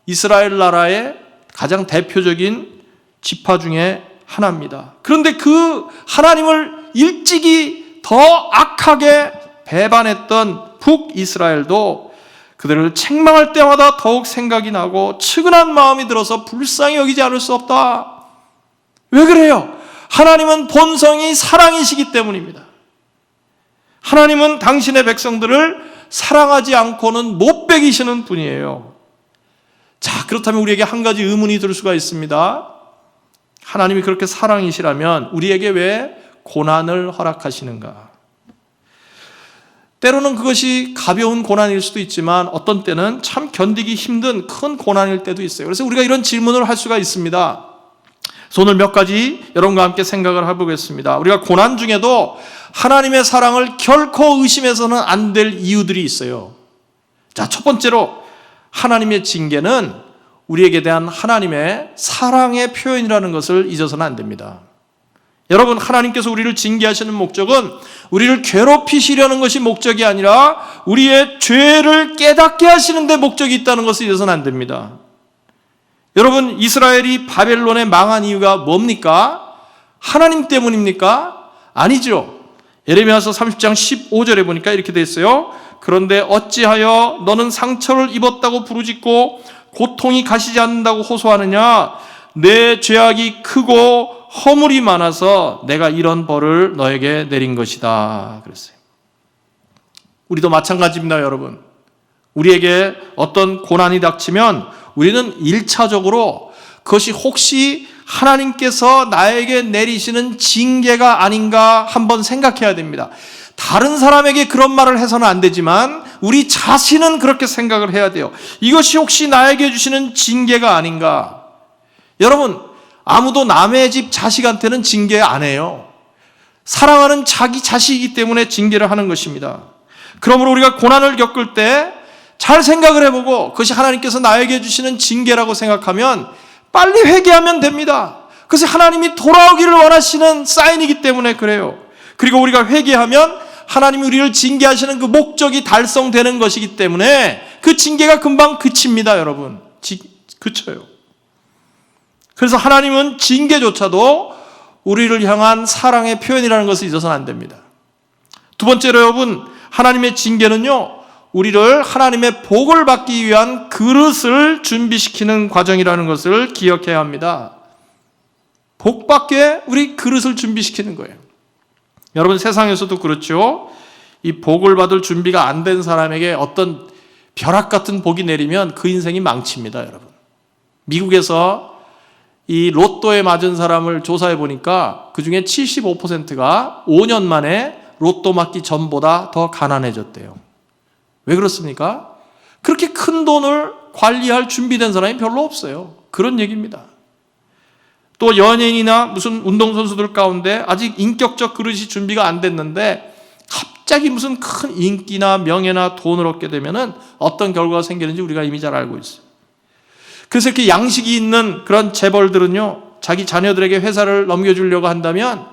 이스라엘 나라의 가장 대표적인 지파 중에 하나입니다. 그런데 그 하나님을 일찍이 더 악하게 배반했던 북이스라엘도 그들을 책망할 때마다 더욱 생각이 나고 측은한 마음이 들어서 불쌍히 여기지 않을 수 없다. 왜 그래요? 하나님은 본성이 사랑이시기 때문입니다. 하나님은 당신의 백성들을 사랑하지 않고는 못 배기시는 분이에요. 자, 그렇다면 우리에게 한 가지 의문이 들 수가 있습니다. 하나님이 그렇게 사랑이시라면 우리에게 왜 고난을 허락하시는가? 때로는 그것이 가벼운 고난일 수도 있지만 어떤 때는 참 견디기 힘든 큰 고난일 때도 있어요. 그래서 우리가 이런 질문을 할 수가 있습니다. 그래서 오늘 몇 가지 여러분과 함께 생각을 해보겠습니다. 우리가 고난 중에도 하나님의 사랑을 결코 의심해서는 안 될 이유들이 있어요. 자, 첫 번째로 하나님의 징계는 우리에게 대한 하나님의 사랑의 표현이라는 것을 잊어서는 안 됩니다. 여러분, 하나님께서 우리를 징계하시는 목적은 우리를 괴롭히시려는 것이 목적이 아니라 우리의 죄를 깨닫게 하시는 데 목적이 있다는 것을 잊어서는 안 됩니다. 여러분, 이스라엘이 바벨론에 망한 이유가 뭡니까? 하나님 때문입니까? 아니죠. 예레미야서 30장 15절에 보니까 이렇게 돼 있어요. 그런데 어찌하여 너는 상처를 입었다고 부르짖고 고통이 가시지 않는다고 호소하느냐? 내 죄악이 크고 허물이 많아서 내가 이런 벌을 너에게 내린 것이다. 그랬어요. 우리도 마찬가지입니다, 여러분. 우리에게 어떤 고난이 닥치면 우리는 1차적으로 그것이 혹시 하나님께서 나에게 내리시는 징계가 아닌가 한번 생각해야 됩니다. 다른 사람에게 그런 말을 해서는 안 되지만 우리 자신은 그렇게 생각을 해야 돼요. 이것이 혹시 나에게 주시는 징계가 아닌가? 여러분, 아무도 남의 집 자식한테는 징계 안 해요. 사랑하는 자기 자식이기 때문에 징계를 하는 것입니다. 그러므로 우리가 고난을 겪을 때 잘 생각을 해보고 그것이 하나님께서 나에게 주시는 징계라고 생각하면 빨리 회개하면 됩니다. 그것이 하나님이 돌아오기를 원하시는 사인이기 때문에 그래요. 그리고 우리가 회개하면 하나님이 우리를 징계하시는 그 목적이 달성되는 것이기 때문에 그 징계가 금방 그칩니다, 여러분. 그쳐요. 그래서 하나님은 징계조차도 우리를 향한 사랑의 표현이라는 것을 잊어서는 안 됩니다. 두 번째로 여러분, 하나님의 징계는요, 우리를 하나님의 복을 받기 위한 그릇을 준비시키는 과정이라는 것을 기억해야 합니다. 복받게 우리 그릇을 준비시키는 거예요. 여러분, 세상에서도 그렇죠. 이 복을 받을 준비가 안 된 사람에게 어떤 벼락 같은 복이 내리면 그 인생이 망칩니다, 여러분. 미국에서 이 로또에 맞은 사람을 조사해 보니까 그 중에 75%가 5년 만에 로또 맞기 전보다 더 가난해졌대요. 왜 그렇습니까? 그렇게 큰 돈을 관리할 준비된 사람이 별로 없어요. 그런 얘기입니다. 또 연예인이나 무슨 운동선수들 가운데 아직 인격적 그릇이 준비가 안 됐는데 갑자기 무슨 큰 인기나 명예나 돈을 얻게 되면은 어떤 결과가 생기는지 우리가 이미 잘 알고 있어요. 그래서 이렇게 양식이 있는 그런 재벌들은요, 자기 자녀들에게 회사를 넘겨주려고 한다면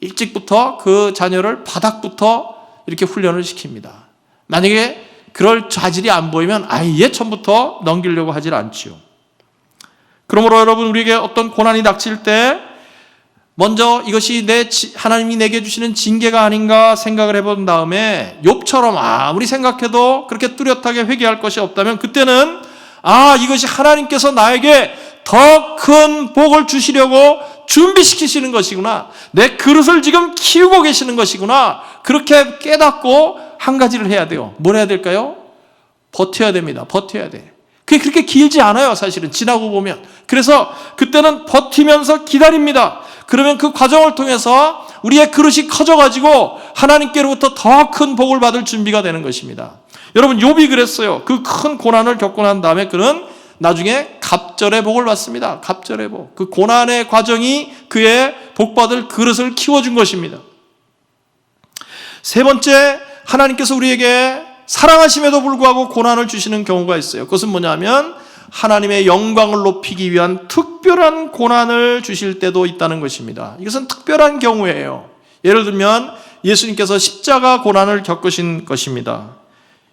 일찍부터 그 자녀를 바닥부터 이렇게 훈련을 시킵니다. 만약에 그럴 자질이 안 보이면 아예 처음부터 넘기려고 하질 않지요. 그러므로 여러분, 우리에게 어떤 고난이 닥칠 때 먼저 이것이 하나님이 내게 주시는 징계가 아닌가 생각을 해본 다음에 욥처럼 아무리 생각해도 그렇게 뚜렷하게 회개할 것이 없다면 그때는 이것이 하나님께서 나에게 더 큰 복을 주시려고 준비시키시는 것이구나. 내 그릇을 지금 키우고 계시는 것이구나. 그렇게 깨닫고 한 가지를 해야 돼요. 뭘 해야 될까요? 버텨야 됩니다. 버텨야 돼. 그게 그렇게 길지 않아요, 사실은. 지나고 보면. 그래서 그때는 버티면서 기다립니다. 그러면 그 과정을 통해서 우리의 그릇이 커져가지고 하나님께로부터 더 큰 복을 받을 준비가 되는 것입니다. 여러분, 욥이 그랬어요. 그 큰 고난을 겪고 난 다음에 그는 나중에 갑절의 복을 받습니다. 갑절의 복. 그 고난의 과정이 그의 복받을 그릇을 키워준 것입니다. 세 번째, 하나님께서 우리에게 사랑하심에도 불구하고 고난을 주시는 경우가 있어요. 그것은 뭐냐면 하나님의 영광을 높이기 위한 특별한 고난을 주실 때도 있다는 것입니다. 이것은 특별한 경우예요. 예를 들면 예수님께서 십자가 고난을 겪으신 것입니다.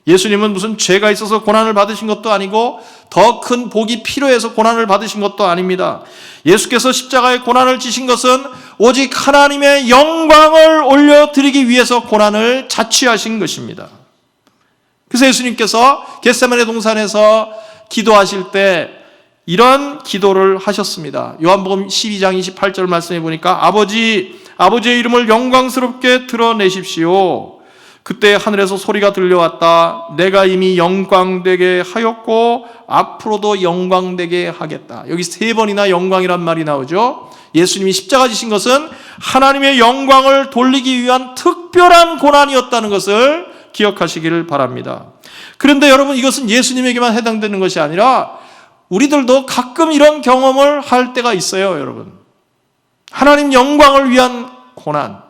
예수님은 무슨 죄가 있어서 고난을 받으신 것도 아니고 더 큰 복이 필요해서 고난을 받으신 것도 아닙니다. 예수께서 십자가의 고난을 지신 것은 오직 하나님의 영광을 올려드리기 위해서 고난을 자취하신 것입니다. 그래서 예수님께서 겟세마네 동산에서 기도하실 때 이런 기도를 하셨습니다. 요한복음 12장 28절 말씀해 보니까 아버지의 이름을 영광스럽게 드러내십시오. 그때 하늘에서 소리가 들려왔다. 내가 이미 영광되게 하였고 앞으로도 영광되게 하겠다. 여기 세 번이나 영광이란 말이 나오죠. 예수님이 십자가 지신 것은 하나님의 영광을 돌리기 위한 특별한 고난이었다는 것을 기억하시기를 바랍니다. 그런데 여러분, 이것은 예수님에게만 해당되는 것이 아니라 우리들도 가끔 이런 경험을 할 때가 있어요, 여러분. 하나님 영광을 위한 고난.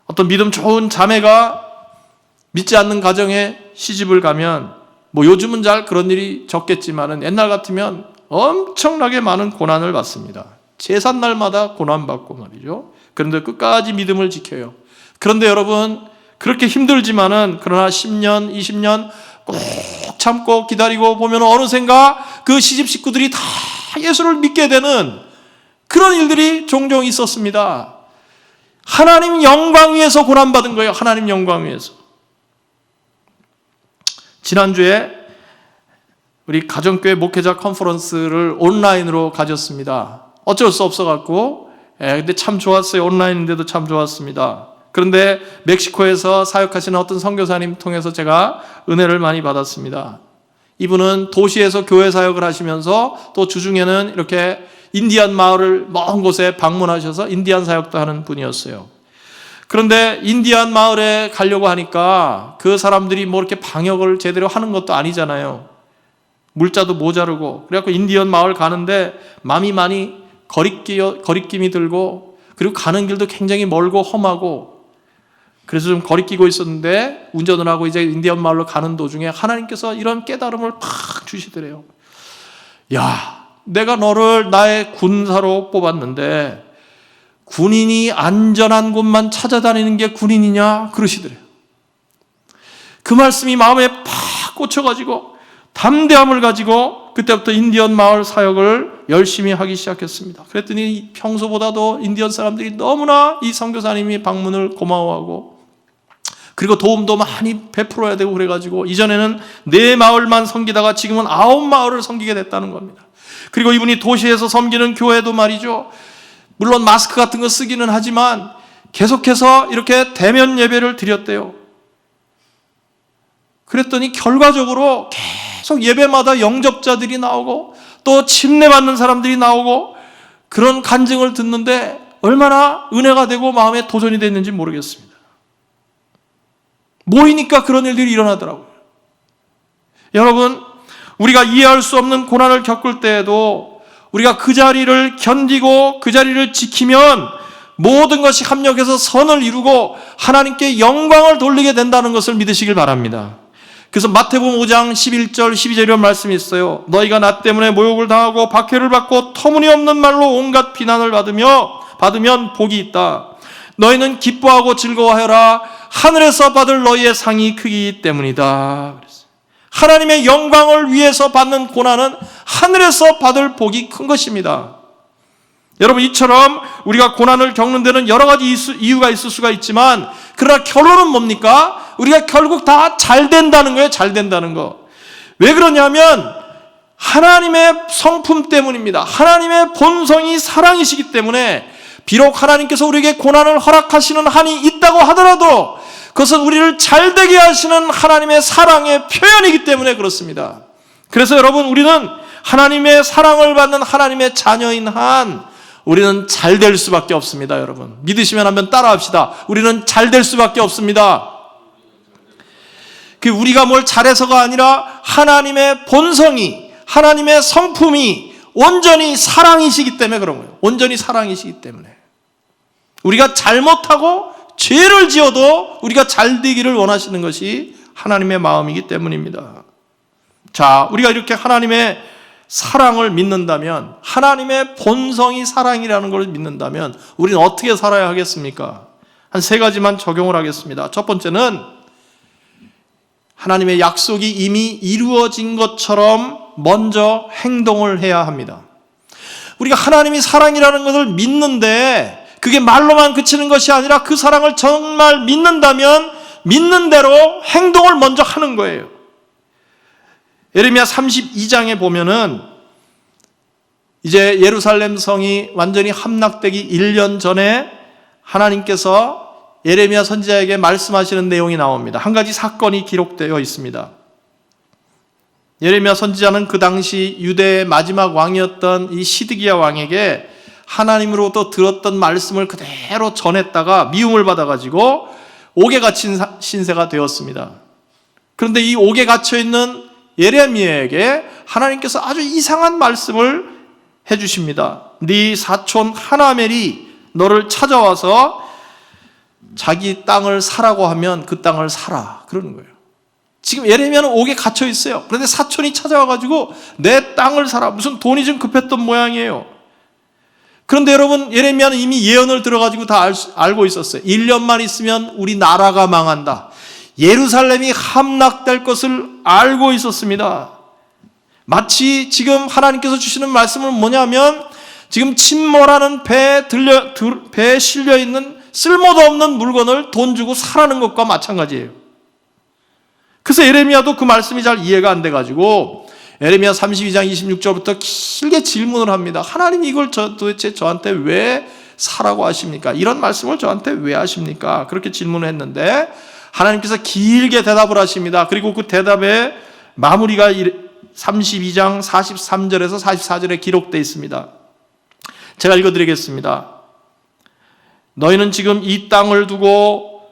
어떤 믿음 좋은 자매가 믿지 않는 가정에 시집을 가면 요즘은 잘 그런 일이 적겠지만은 옛날 같으면 엄청나게 많은 고난을 받습니다. 제삿날마다 고난받고 말이죠. 그런데 끝까지 믿음을 지켜요. 그런데 여러분, 그렇게 힘들지만은 그러나 10년, 20년 꼭 참고 기다리고 보면 어느샌가 그 시집 식구들이 다 예수를 믿게 되는 그런 일들이 종종 있었습니다. 하나님 영광 위에서 고난받은 거예요. 하나님 영광 위에서. 지난주에 우리 가정교회 목회자 컨퍼런스를 온라인으로 가졌습니다. 어쩔 수 없어갖고, 근데 참 좋았어요. 온라인인데도 참 좋았습니다. 그런데 멕시코에서 사역하시는 어떤 선교사님 통해서 제가 은혜를 많이 받았습니다. 이분은 도시에서 교회 사역을 하시면서 또 주중에는 이렇게 인디안 마을을 먼 곳에 방문하셔서 인디안 사역도 하는 분이었어요. 그런데 인디안 마을에 가려고 하니까 그 사람들이 이렇게 방역을 제대로 하는 것도 아니잖아요. 물자도 모자르고. 그래갖고 인디안 마을 가는데 마음이 많이 거리낌이 들고, 그리고 가는 길도 굉장히 멀고 험하고, 그래서 좀 거리끼고 있었는데 운전을 하고 이제 인디안 마을로 가는 도중에 하나님께서 이런 깨달음을 팍 주시더래요. 야, 내가 너를 나의 군사로 뽑았는데 군인이 안전한 곳만 찾아다니는 게 군인이냐? 그러시더래요. 그 말씀이 마음에 팍 꽂혀가지고 담대함을 가지고 그때부터 인디언 마을 사역을 열심히 하기 시작했습니다. 그랬더니 평소보다도 인디언 사람들이 너무나 이 선교사님이 방문을 고마워하고, 그리고 도움도 많이 베풀어야 되고 그래가지고 이전에는 4마을만 섬기다가 지금은 9마을을 섬기게 됐다는 겁니다. 그리고 이분이 도시에서 섬기는 교회도 말이죠, 물론 마스크 같은 거 쓰기는 하지만 계속해서 이렇게 대면 예배를 드렸대요. 그랬더니 결과적으로 계속 예배마다 영접자들이 나오고 또 침례받는 사람들이 나오고 그런 간증을 듣는데 얼마나 은혜가 되고 마음에 도전이 됐는지 모르겠습니다. 모이니까 그런 일들이 일어나더라고요. 여러분, 우리가 이해할 수 없는 고난을 겪을 때에도 우리가 그 자리를 견디고 그 자리를 지키면 모든 것이 합력해서 선을 이루고 하나님께 영광을 돌리게 된다는 것을 믿으시길 바랍니다. 그래서 마태복음 5장 11절 12절 이런 말씀이 있어요. 너희가 나 때문에 모욕을 당하고 박해를 받고 터무니없는 말로 온갖 비난을 받으면 복이 있다. 너희는 기뻐하고 즐거워하여라. 하늘에서 받을 너희의 상이 크기 때문이다. 하나님의 영광을 위해서 받는 고난은 하늘에서 받을 복이 큰 것입니다. 여러분, 이처럼 우리가 고난을 겪는 데는 여러 가지 이유가 있을 수가 있지만, 그러나 결론은 뭡니까? 우리가 결국 다 잘 된다는 거예요. 잘 된다는 거. 왜 그러냐면 하나님의 성품 때문입니다. 하나님의 본성이 사랑이시기 때문에 비록 하나님께서 우리에게 고난을 허락하시는 한이 있다고 하더라도 그것은 우리를 잘되게 하시는 하나님의 사랑의 표현이기 때문에 그렇습니다. 그래서 여러분, 우리는 하나님의 사랑을 받는 하나님의 자녀인 한 우리는 잘 될 수밖에 없습니다. 여러분, 믿으시면 한번 따라합시다. 우리는 잘 될 수밖에 없습니다. 우리가 뭘 잘해서가 아니라 하나님의 본성이, 하나님의 성품이 온전히 사랑이시기 때문에 그런 거예요. 온전히 사랑이시기 때문에. 우리가 잘못하고 죄를 지어도 우리가 잘 되기를 원하시는 것이 하나님의 마음이기 때문입니다. 자, 우리가 이렇게 하나님의 사랑을 믿는다면, 하나님의 본성이 사랑이라는 걸 믿는다면 우리는 어떻게 살아야 하겠습니까? 한 3가지만 적용을 하겠습니다. 첫 번째는 하나님의 약속이 이미 이루어진 것처럼 먼저 행동을 해야 합니다. 우리가 하나님이 사랑이라는 것을 믿는데 그게 말로만 그치는 것이 아니라 그 사랑을 정말 믿는다면 믿는 대로 행동을 먼저 하는 거예요. 예레미야 32장에 보면은 이제 예루살렘 성이 완전히 함락되기 1년 전에 하나님께서 예레미야 선지자에게 말씀하시는 내용이 나옵니다. 한 가지 사건이 기록되어 있습니다. 예레미야 선지자는 그 당시 유대의 마지막 왕이었던 이 시드기야 왕에게 하나님으로부터 들었던 말씀을 그대로 전했다가 미움을 받아가지고 옥에 갇힌 신세가 되었습니다. 그런데 이 옥에 갇혀있는 예레미야에게 하나님께서 아주 이상한 말씀을 해주십니다. 네 사촌 하나멜이 너를 찾아와서 자기 땅을 사라고 하면 그 땅을 사라 그러는 거예요. 지금 예레미야는 옥에 갇혀 있어요. 그런데 사촌이 찾아와가지고 내 땅을 사라. 무슨 돈이 좀 급했던 모양이에요. 그런데 여러분, 예레미야는 이미 예언을 들어가지고 다 알고 있었어요. 1년만 있으면 우리 나라가 망한다. 예루살렘이 함락될 것을 알고 있었습니다. 마치 지금 하나님께서 주시는 말씀은 뭐냐면, 지금 침몰하는 배에 실려 있는 쓸모도 없는 물건을 돈 주고 사라는 것과 마찬가지예요. 그래서 예레미야도 그 말씀이 잘 이해가 안 돼가지고 예레미야 32장 26절부터 길게 질문을 합니다. 하나님 이걸 도대체 저한테 왜 사라고 하십니까? 이런 말씀을 저한테 왜 하십니까? 그렇게 질문을 했는데 하나님께서 길게 대답을 하십니다. 그리고 그 대답의 마무리가 32장 43절에서 44절에 기록되어 있습니다. 제가 읽어드리겠습니다. 너희는 지금 이 땅을 두고,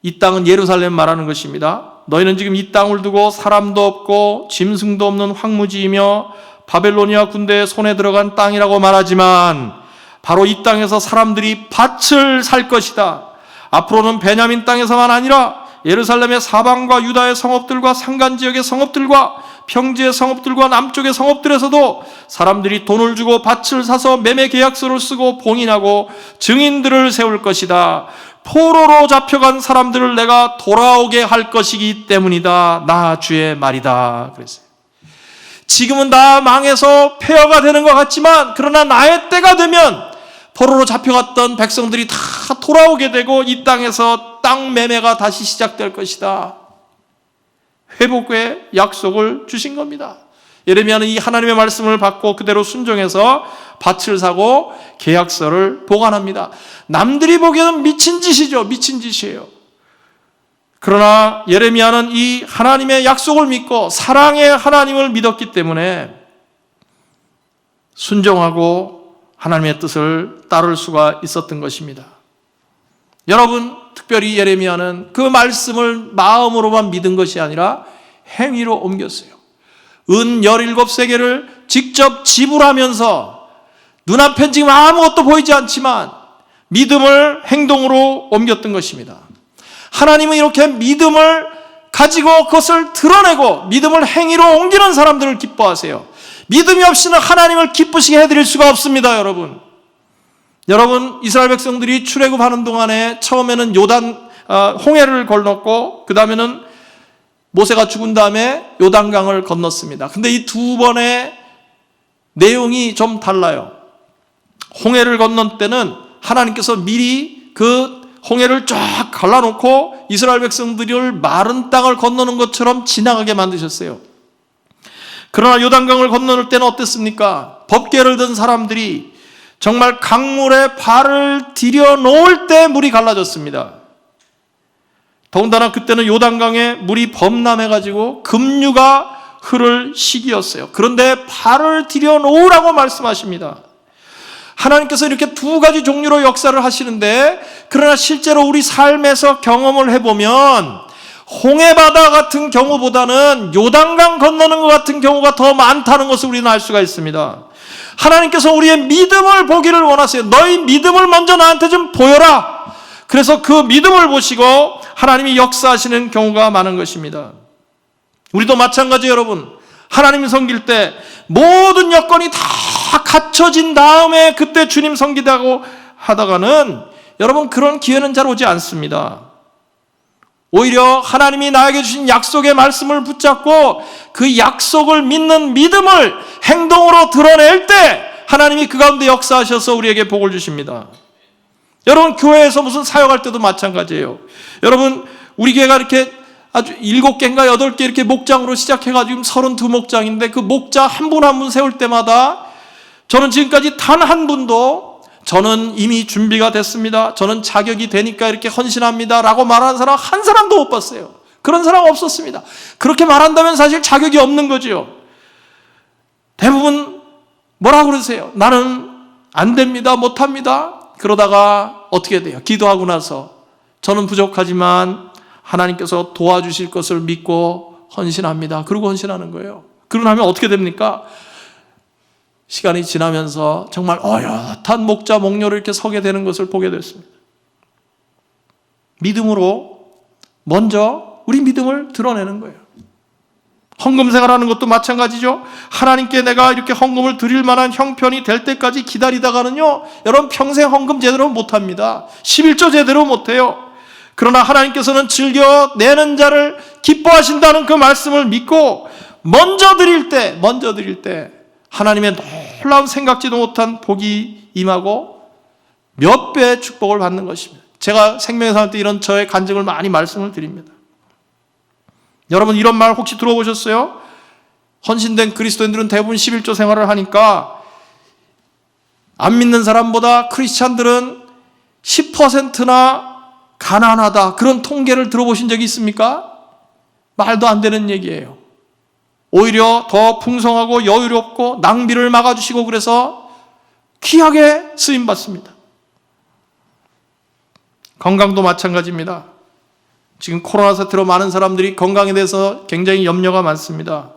이 땅은 예루살렘 말하는 것입니다. 너희는 지금 이 땅을 두고 사람도 없고 짐승도 없는 황무지이며 바벨로니아 군대의 손에 들어간 땅이라고 말하지만 바로 이 땅에서 사람들이 밭을 살 것이다. 앞으로는 베냐민 땅에서만 아니라 예루살렘의 사방과 유다의 성읍들과 산간지역의 성읍들과 평지의 성읍들과 남쪽의 성읍들에서도 사람들이 돈을 주고 밭을 사서 매매 계약서를 쓰고 봉인하고 증인들을 세울 것이다. 포로로 잡혀간 사람들을 내가 돌아오게 할 것이기 때문이다. 나 주의 말이다. 그랬어요. 지금은 다 망해서 폐허가 되는 것 같지만, 그러나 나의 때가 되면 포로로 잡혀갔던 백성들이 다 돌아오게 되고 이 땅에서 땅 매매가 다시 시작될 것이다. 회복의 약속을 주신 겁니다. 예레미야는 이 하나님의 말씀을 받고 그대로 순종해서 밭을 사고 계약서를 보관합니다. 남들이 보기에는 미친 짓이죠. 미친 짓이에요. 그러나 예레미야는 이 하나님의 약속을 믿고 사랑의 하나님을 믿었기 때문에 순종하고 하나님의 뜻을 따를 수가 있었던 것입니다. 여러분, 특별히 예레미야는 그 말씀을 마음으로만 믿은 것이 아니라 행위로 옮겼어요. 은 17세계를 직접 지불하면서 눈앞엔 지금 아무것도 보이지 않지만 믿음을 행동으로 옮겼던 것입니다. 하나님은 이렇게 믿음을 가지고 그것을 드러내고 믿음을 행위로 옮기는 사람들을 기뻐하세요. 믿음이 없이는 하나님을 기쁘시게 해드릴 수가 없습니다. 여러분, 이스라엘 백성들이 출애굽하는 동안에 처음에는 홍해를 건넜고 그 다음에는 모세가 죽은 다음에 요단강을 건넜습니다. 근데 이 두 번의 내용이 좀 달라요. 홍해를 건넌 때는 하나님께서 미리 그 홍해를 쫙 갈라놓고 이스라엘 백성들을 마른 땅을 건너는 것처럼 지나가게 만드셨어요. 그러나 요단강을 건너는 때는 어땠습니까? 법궤를 든 사람들이 정말 강물에 발을 디뎌 놓을 때 물이 갈라졌습니다. 더군다나 그때는 요단강에 물이 범람해가지고 급류가 흐를 시기였어요. 그런데 발을 디뎌 놓으라고 말씀하십니다. 하나님께서 이렇게 두 가지 종류로 역사를 하시는데, 그러나 실제로 우리 삶에서 경험을 해보면 홍해바다 같은 경우보다는 요단강 건너는 것 같은 경우가 더 많다는 것을 우리는 알 수가 있습니다. 하나님께서 우리의 믿음을 보기를 원하세요. 너희 믿음을 먼저 나한테 좀 보여라. 그래서 그 믿음을 보시고 하나님이 역사하시는 경우가 많은 것입니다. 우리도 마찬가지. 여러분, 하나님 섬길 때 모든 여건이 다 갖춰진 다음에 그때 주님 섬기다고 하다가는 여러분, 그런 기회는 잘 오지 않습니다. 오히려 하나님이 나에게 주신 약속의 말씀을 붙잡고 그 약속을 믿는 믿음을 행동으로 드러낼 때 하나님이 그 가운데 역사하셔서 우리에게 복을 주십니다. 여러분, 교회에서 무슨 사역할 때도 마찬가지예요. 여러분, 우리 교회가 이렇게 아주 7개인가 8개 이렇게 목장으로 시작해가지고 32목장인데 그 목자 한 분 한 분 세울 때마다 저는 지금까지 단 한 분도 저는 이미 준비가 됐습니다, 저는 자격이 되니까 이렇게 헌신합니다 라고 말하는 사람 한 사람도 못 봤어요. 그런 사람 없었습니다. 그렇게 말한다면 사실 자격이 없는 거죠. 대부분 뭐라고 그러세요? 나는 안 됩니다, 못합니다. 그러다가 어떻게 돼요? 기도하고 나서 저는 부족하지만 하나님께서 도와주실 것을 믿고 헌신합니다. 그러고 헌신하는 거예요. 그러고 나면 어떻게 됩니까? 시간이 지나면서 정말 어엿한 목자 목녀로 이렇게 서게 되는 것을 보게 됐습니다. 믿음으로 먼저 우리 믿음을 드러내는 거예요. 헌금 생활하는 것도 마찬가지죠. 하나님께 내가 이렇게 헌금을 드릴 만한 형편이 될 때까지 기다리다가는요, 여러분 평생 헌금 제대로 못합니다. 11조 제대로 못해요. 그러나 하나님께서는 즐겨 내는 자를 기뻐하신다는 그 말씀을 믿고 먼저 드릴 때 하나님의 놀라운 생각지도 못한 복이 임하고 몇 배의 축복을 받는 것입니다. 제가 생명의 삶 때 이런 저의 간증을 많이 말씀을 드립니다. 여러분 이런 말 혹시 들어보셨어요? 헌신된 그리스도인들은 대부분 11조 생활을 하니까 안 믿는 사람보다 크리스찬들은 10%나 가난하다, 그런 통계를 들어보신 적이 있습니까? 말도 안 되는 얘기예요. 오히려 더 풍성하고 여유롭고 낭비를 막아주시고 그래서 귀하게 쓰임받습니다. 건강도 마찬가지입니다. 지금 코로나 사태로 많은 사람들이 건강에 대해서 굉장히 염려가 많습니다.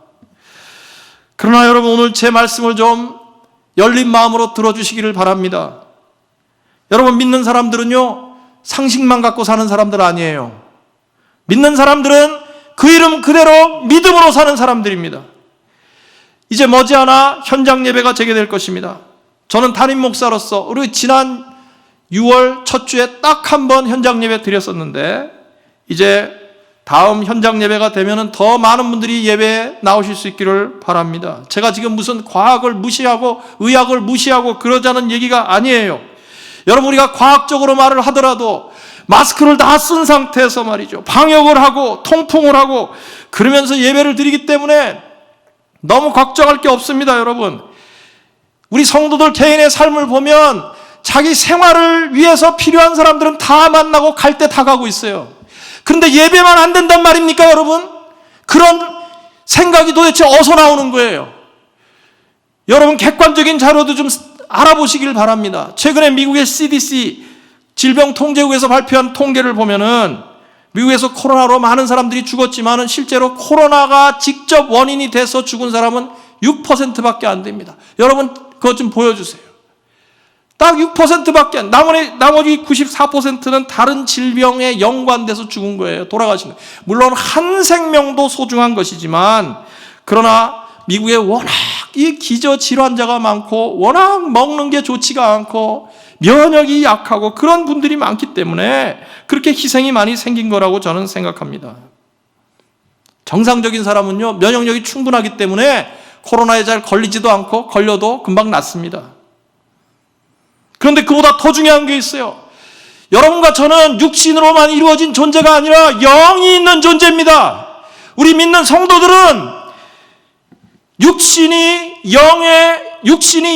그러나 여러분 오늘 제 말씀을 좀 열린 마음으로 들어주시기를 바랍니다. 여러분 믿는 사람들은요, 상식만 갖고 사는 사람들 아니에요. 믿는 사람들은 그 이름 그대로 믿음으로 사는 사람들입니다. 이제 머지않아 현장 예배가 재개될 것입니다. 저는 담임 목사로서 우리 지난 6월 첫 주에 딱 한 번 현장 예배 드렸었는데 이제 다음 현장 예배가 되면은 더 많은 분들이 예배에 나오실 수 있기를 바랍니다. 제가 지금 무슨 과학을 무시하고 의학을 무시하고 그러자는 얘기가 아니에요. 여러분 우리가 과학적으로 말을 하더라도 마스크를 다 쓴 상태에서 말이죠, 방역을 하고 통풍을 하고 그러면서 예배를 드리기 때문에 너무 걱정할 게 없습니다. 여러분 우리 성도들 개인의 삶을 보면 자기 생활을 위해서 필요한 사람들은 다 만나고 갈 때 다 가고 있어요. 그런데 예배만 안 된단 말입니까 여러분? 그런 생각이 도대체 어디서 나오는 거예요? 여러분 객관적인 자료도 좀 알아보시길 바랍니다. 최근에 미국의 CDC 질병통제국에서 발표한 통계를 보면은 미국에서 코로나로 많은 사람들이 죽었지만은 실제로 코로나가 직접 원인이 돼서 죽은 사람은 6%밖에 안 됩니다. 여러분 그것 좀 보여주세요. 딱 6%밖에 나머지 94%는 다른 질병에 연관돼서 죽은 거예요. 돌아가신 거예요. 물론 한 생명도 소중한 것이지만 그러나 미국에 워낙 이 기저질환자가 많고 워낙 먹는 게 좋지가 않고 면역이 약하고 그런 분들이 많기 때문에 그렇게 희생이 많이 생긴 거라고 저는 생각합니다. 정상적인 사람은요, 면역력이 충분하기 때문에 코로나에 잘 걸리지도 않고 걸려도 금방 낫습니다. 그런데 그보다 더 중요한 게 있어요. 여러분과 저는 육신으로만 이루어진 존재가 아니라 영이 있는 존재입니다. 우리 믿는 성도들은 육신이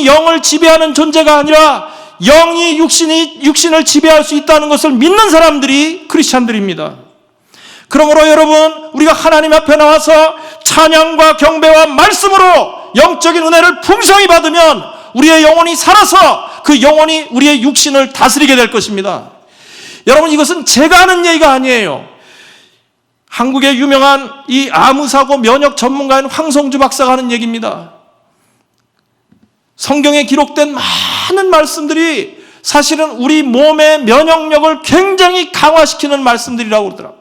영을 지배하는 존재가 아니라 영이 육신을 지배할 수 있다는 것을 믿는 사람들이 크리스찬들입니다. 그러므로 여러분 우리가 하나님 앞에 나와서 찬양과 경배와 말씀으로 영적인 은혜를 풍성히 받으면 우리의 영혼이 살아서 그 영혼이 우리의 육신을 다스리게 될 것입니다. 여러분 이것은 제가 하는 얘기가 아니에요. 한국의 유명한 이 암의사고 면역 전문가인 황성주 박사가 하는 얘기입니다. 성경에 기록된 많은 말씀들이 사실은 우리 몸의 면역력을 굉장히 강화시키는 말씀들이라고 그러더라고요.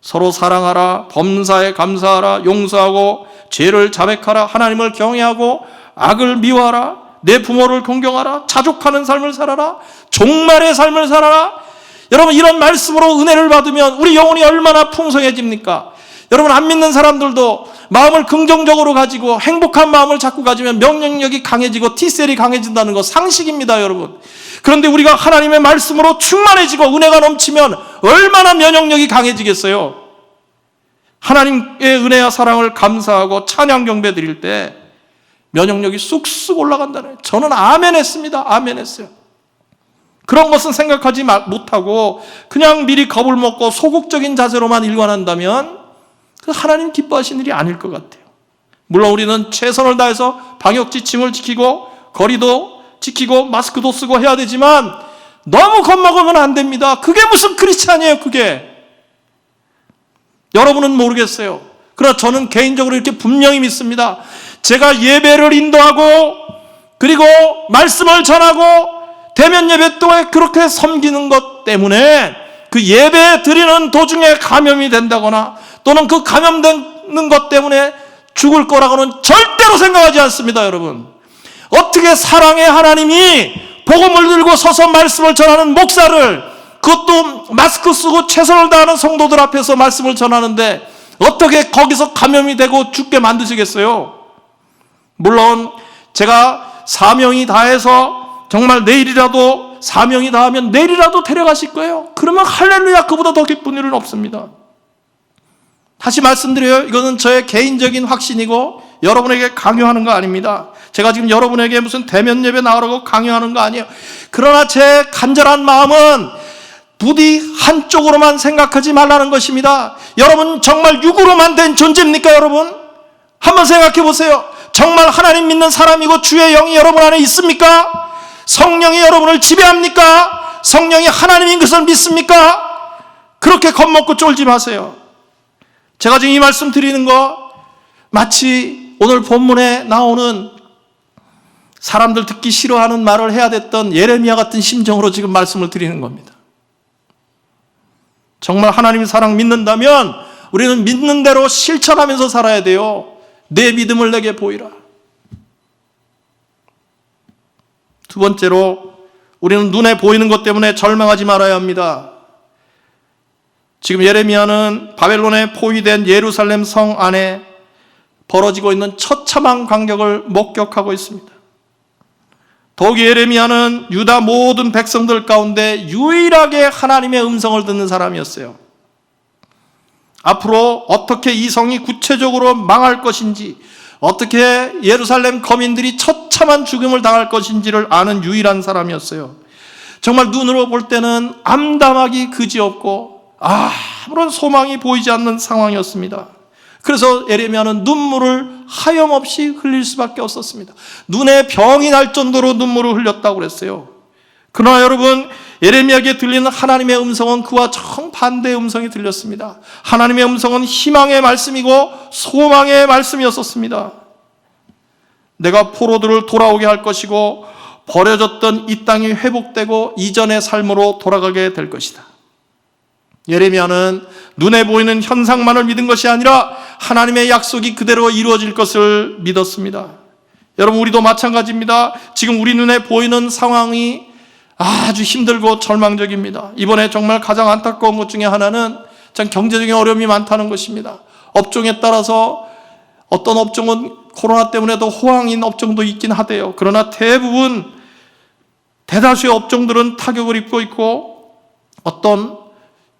서로 사랑하라, 범사에 감사하라, 용서하고 죄를 자백하라, 하나님을 경외하고 악을 미워하라, 내 부모를 존경하라, 자족하는 삶을 살아라, 종말의 삶을 살아라. 여러분 이런 말씀으로 은혜를 받으면 우리 영혼이 얼마나 풍성해집니까? 여러분 안 믿는 사람들도 마음을 긍정적으로 가지고 행복한 마음을 자꾸 가지면 면역력이 강해지고 T셀이 강해진다는 거 상식입니다. 여러분 그런데 우리가 하나님의 말씀으로 충만해지고 은혜가 넘치면 얼마나 면역력이 강해지겠어요? 하나님의 은혜와 사랑을 감사하고 찬양 경배 드릴 때 면역력이 쑥쑥 올라간다는, 저는 아멘 했습니다. 아멘 했어요. 그런 것은 생각하지 못하고 그냥 미리 겁을 먹고 소극적인 자세로만 일관한다면 하나님 기뻐하시는 일이 아닐 것 같아요. 물론 우리는 최선을 다해서 방역 지침을 지키고 거리도 지키고 마스크도 쓰고 해야 되지만 너무 겁먹으면 안 됩니다. 그게 무슨 크리스찬이에요, 그게. 여러분은 모르겠어요. 그러나 저는 개인적으로 이렇게 분명히 믿습니다. 제가 예배를 인도하고 그리고 말씀을 전하고 대면 예배 또에 그렇게 섬기는 것 때문에 그 예배 드리는 도중에 감염이 된다거나 또는 그 감염되는 것 때문에 죽을 거라고는 절대로 생각하지 않습니다, 여러분. 어떻게 사랑의 하나님이 복음을 들고 서서 말씀을 전하는 목사를, 그것도 마스크 쓰고 최선을 다하는 성도들 앞에서 말씀을 전하는데 어떻게 거기서 감염이 되고 죽게 만드시겠어요? 물론 제가 사명이 다해서 정말 내일이라도 사명이 다하면 내일이라도 데려가실 거예요. 그러면 할렐루야, 그보다 더 기쁜 일은 없습니다. 다시 말씀드려요. 이거는 저의 개인적인 확신이고 여러분에게 강요하는 거 아닙니다. 제가 지금 여러분에게 무슨 대면 예배 나오라고 강요하는 거 아니에요. 그러나 제 간절한 마음은 부디 한쪽으로만 생각하지 말라는 것입니다. 여러분 정말 육으로만 된 존재입니까, 여러분? 한번 생각해 보세요. 정말 하나님 믿는 사람이고 주의 영이 여러분 안에 있습니까? 성령이 여러분을 지배합니까? 성령이 하나님인 것을 믿습니까? 그렇게 겁먹고 쫄지 마세요. 제가 지금 이 말씀 드리는 거 마치 오늘 본문에 나오는 사람들 듣기 싫어하는 말을 해야 됐던 예레미야 같은 심정으로 지금 말씀을 드리는 겁니다. 정말 하나님의 사랑 믿는다면 우리는 믿는 대로 실천하면서 살아야 돼요. 내 믿음을 내게 보이라. 두 번째로 우리는 눈에 보이는 것 때문에 절망하지 말아야 합니다. 지금 예레미야는 바벨론에 포위된 예루살렘 성 안에 벌어지고 있는 처참한 광경을 목격하고 있습니다. 더욱이 예레미야는 유다 모든 백성들 가운데 유일하게 하나님의 음성을 듣는 사람이었어요. 앞으로 어떻게 이 성이 구체적으로 망할 것인지, 어떻게 예루살렘 거민들이 처참한 죽음을 당할 것인지를 아는 유일한 사람이었어요. 정말 눈으로 볼 때는 암담하기 그지없고 아무런 소망이 보이지 않는 상황이었습니다. 그래서 예레미야는 눈물을 하염없이 흘릴 수밖에 없었습니다. 눈에 병이 날 정도로 눈물을 흘렸다고 그랬어요. 그러나 여러분, 예레미야에게 들리는 하나님의 음성은 그와 정반대의 음성이 들렸습니다. 하나님의 음성은 희망의 말씀이고 소망의 말씀이었었습니다. 내가 포로들을 돌아오게 할 것이고 버려졌던 이 땅이 회복되고 이전의 삶으로 돌아가게 될 것이다. 예레미야는 눈에 보이는 현상만을 믿은 것이 아니라 하나님의 약속이 그대로 이루어질 것을 믿었습니다. 여러분, 우리도 마찬가지입니다. 지금 우리 눈에 보이는 상황이 아주 힘들고 절망적입니다. 이번에 정말 가장 안타까운 것 중에 하나는 참 경제적인 어려움이 많다는 것입니다. 업종에 따라서 어떤 업종은 코로나 때문에 더 호황인 업종도 있긴 하대요. 그러나 대다수의 업종들은 타격을 입고 있고 어떤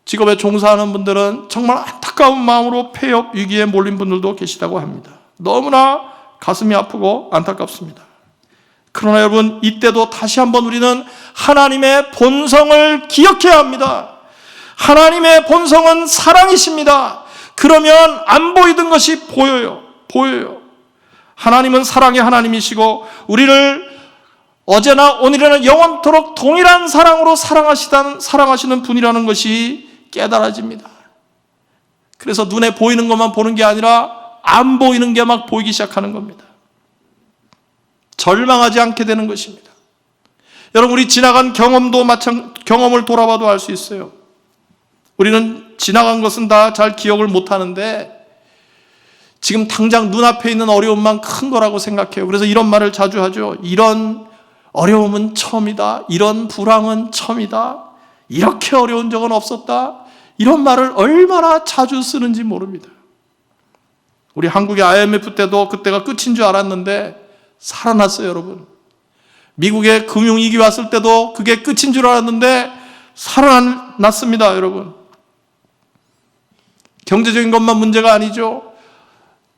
직업에 종사하는 분들은 정말 안타까운 마음으로 폐업 위기에 몰린 분들도 계시다고 합니다. 너무나 가슴이 아프고 안타깝습니다. 그러나 여러분, 이때도 다시 한번 우리는 하나님의 본성을 기억해야 합니다. 하나님의 본성은 사랑이십니다. 그러면 안 보이던 것이 보여요. 하나님은 사랑의 하나님이시고 우리를 어제나 오늘이나 영원토록 동일한 사랑으로 사랑하시는 분이라는 것이 깨달아집니다. 그래서 눈에 보이는 것만 보는 게 아니라 안 보이는 게 막 보이기 시작하는 겁니다. 절망하지 않게 되는 것입니다. 여러분, 우리 지나간 경험을 돌아봐도 알 수 있어요. 우리는 지나간 것은 다 잘 기억을 못하는데 지금 당장 눈앞에 있는 어려움만 큰 거라고 생각해요. 그래서 이런 말을 자주 하죠. 이런 어려움은 처음이다. 이런 불황은 처음이다. 이렇게 어려운 적은 없었다. 이런 말을 얼마나 자주 쓰는지 모릅니다. 우리 한국의 IMF 때도 그때가 끝인 줄 알았는데 살아났어요, 여러분. 미국의 금융위기 왔을 때도 그게 끝인 줄 알았는데 살아났습니다, 여러분. 경제적인 것만 문제가 아니죠.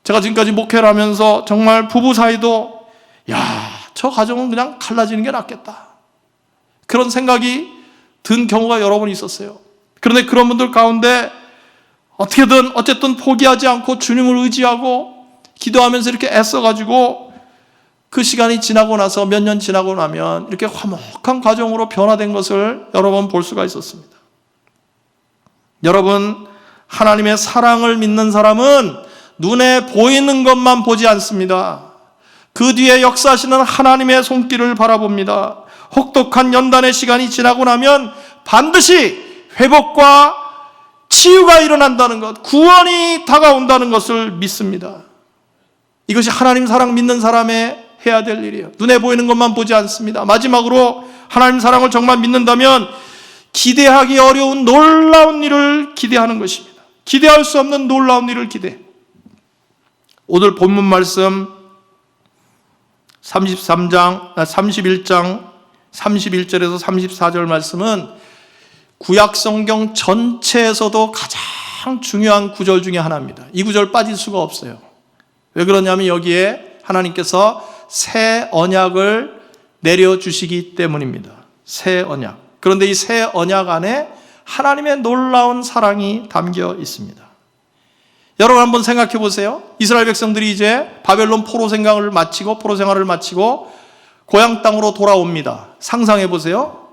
제가 지금까지 목회를 하면서 정말 부부 사이도 저 가정은 그냥 갈라지는 게 낫겠다. 그런 생각이 든 경우가 여러 번 있었어요. 그런데 그런 분들 가운데 어쨌든 포기하지 않고 주님을 의지하고 기도하면서 이렇게 애써가지고 그 시간이 지나고 나서 몇 년 지나고 나면 이렇게 화목한 가정으로 변화된 것을 여러 번 볼 수가 있었습니다. 여러분, 하나님의 사랑을 믿는 사람은 눈에 보이는 것만 보지 않습니다. 그 뒤에 역사하시는 하나님의 손길을 바라봅니다. 혹독한 연단의 시간이 지나고 나면 반드시 회복과 치유가 일어난다는 것, 구원이 다가온다는 것을 믿습니다. 이것이 하나님 사랑 믿는 사람의 해야 될 일이에요. 눈에 보이는 것만 보지 않습니다. 마지막으로 하나님 사랑을 정말 믿는다면 기대하기 어려운 놀라운 일을 기대하는 것입니다. 기대할 수 없는 놀라운 일을 기대. 오늘 본문 말씀 31장 31절에서 34절 말씀은 구약 성경 전체에서도 가장 중요한 구절 중에 하나입니다. 이 구절 빠질 수가 없어요. 왜 그러냐면 여기에 하나님께서 새 언약을 내려주시기 때문입니다. 새 언약. 그런데 이 새 언약 안에 하나님의 놀라운 사랑이 담겨 있습니다. 여러분 한번 생각해 보세요. 이스라엘 백성들이 이제 바벨론 포로 생활을 마치고 고향 땅으로 돌아옵니다. 상상해 보세요.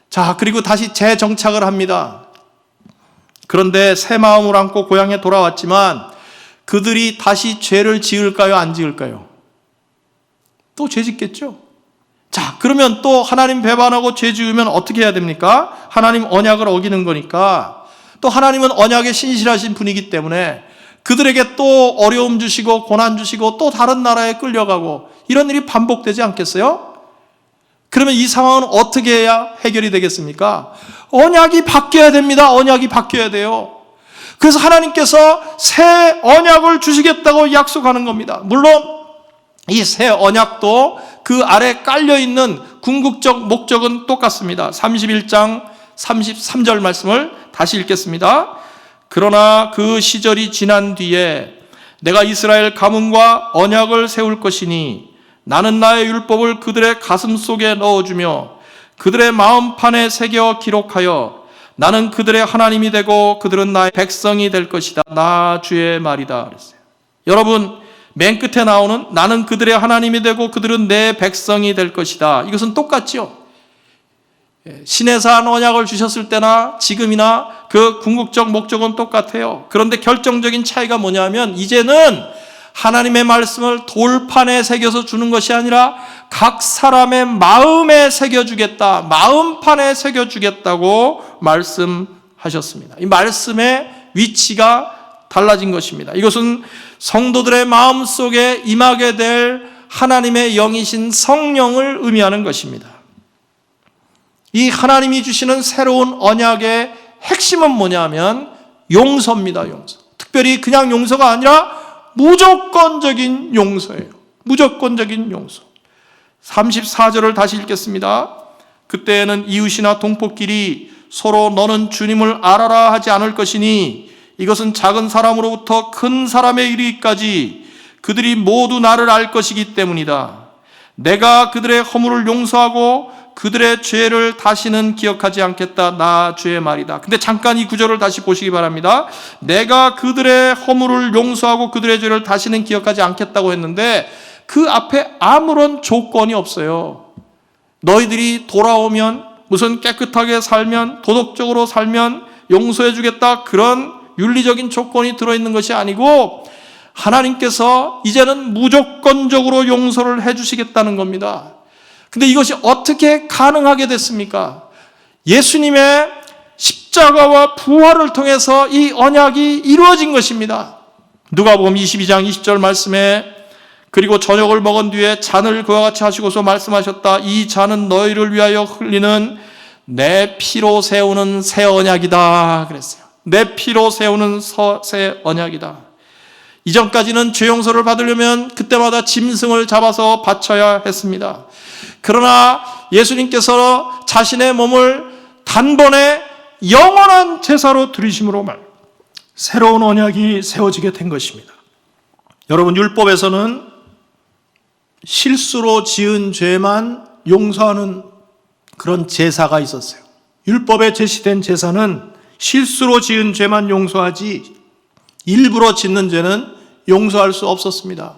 자, 그리고 다시 재정착을 합니다. 그런데 새 마음을 안고 고향에 돌아왔지만 그들이 다시 죄를 지을까요? 안 지을까요? 또 죄 짓겠죠. 자, 그러면 또 하나님 배반하고 죄 지으면 어떻게 해야 됩니까? 하나님 언약을 어기는 거니까 또 하나님은 언약에 신실하신 분이기 때문에 그들에게 또 어려움 주시고 고난 주시고 또 다른 나라에 끌려가고 이런 일이 반복되지 않겠어요? 그러면 이 상황은 어떻게 해야 해결이 되겠습니까? 언약이 바뀌어야 됩니다. 언약이 바뀌어야 돼요. 그래서 하나님께서 새 언약을 주시겠다고 약속하는 겁니다. 물론 이 새 언약도 그 아래 깔려있는 궁극적 목적은 똑같습니다. 31장 33절 말씀을 다시 읽겠습니다. 그러나 그 시절이 지난 뒤에 내가 이스라엘 가문과 언약을 세울 것이니 나는 나의 율법을 그들의 가슴 속에 넣어주며 그들의 마음판에 새겨 기록하여 나는 그들의 하나님이 되고 그들은 나의 백성이 될 것이다. 나 주의 말이다. 그랬어요. 여러분, 맨 끝에 나오는 나는 그들의 하나님이 되고 그들은 내 백성이 될 것이다. 이것은 똑같죠. 시내산 언약을 주셨을 때나 지금이나 그 궁극적 목적은 똑같아요. 그런데 결정적인 차이가 뭐냐면 이제는 하나님의 말씀을 돌판에 새겨서 주는 것이 아니라 각 사람의 마음에 새겨주겠다. 마음판에 새겨주겠다고 말씀하셨습니다. 이 말씀의 위치가 달라진 것입니다. 이것은 성도들의 마음 속에 임하게 될 하나님의 영이신 성령을 의미하는 것입니다. 이 하나님이 주시는 새로운 언약의 핵심은 뭐냐면 용서입니다. 용서. 특별히 그냥 용서가 아니라 무조건적인 용서예요. 무조건적인 용서. 34절을 다시 읽겠습니다. 그때에는 이웃이나 동포끼리 서로 너는 주님을 알아라 하지 않을 것이니 이것은 작은 사람으로부터 큰 사람에 이르기까지 그들이 모두 나를 알 것이기 때문이다. 내가 그들의 허물을 용서하고 그들의 죄를 다시는 기억하지 않겠다. 나 주의 말이다. 근데 잠깐 이 구절을 다시 보시기 바랍니다. 내가 그들의 허물을 용서하고 그들의 죄를 다시는 기억하지 않겠다고 했는데 그 앞에 아무런 조건이 없어요. 너희들이 돌아오면 무슨 깨끗하게 살면 도덕적으로 살면 용서해 주겠다. 그런 윤리적인 조건이 들어있는 것이 아니고 하나님께서 이제는 무조건적으로 용서를 해 주시겠다는 겁니다. 근데 이것이 어떻게 가능하게 됐습니까? 예수님의 십자가와 부활을 통해서 이 언약이 이루어진 것입니다. 누가복음 22장 20절 말씀에 그리고 저녁을 먹은 뒤에 잔을 그와 같이 하시고서 말씀하셨다. 이 잔은 너희를 위하여 흘리는 내 피로 세우는 새 언약이다 그랬어요. 내 피로 세우는 새 언약이다. 이전까지는 죄 용서를 받으려면 그때마다 짐승을 잡아서 바쳐야 했습니다. 그러나 예수님께서 자신의 몸을 단번에 영원한 제사로 드리심으로 새로운 언약이 세워지게 된 것입니다. 여러분, 율법에서는 실수로 지은 죄만 용서하는 그런 제사가 있었어요. 율법에 제시된 제사는 실수로 지은 죄만 용서하지 일부러 짓는 죄는 용서할 수 없었습니다.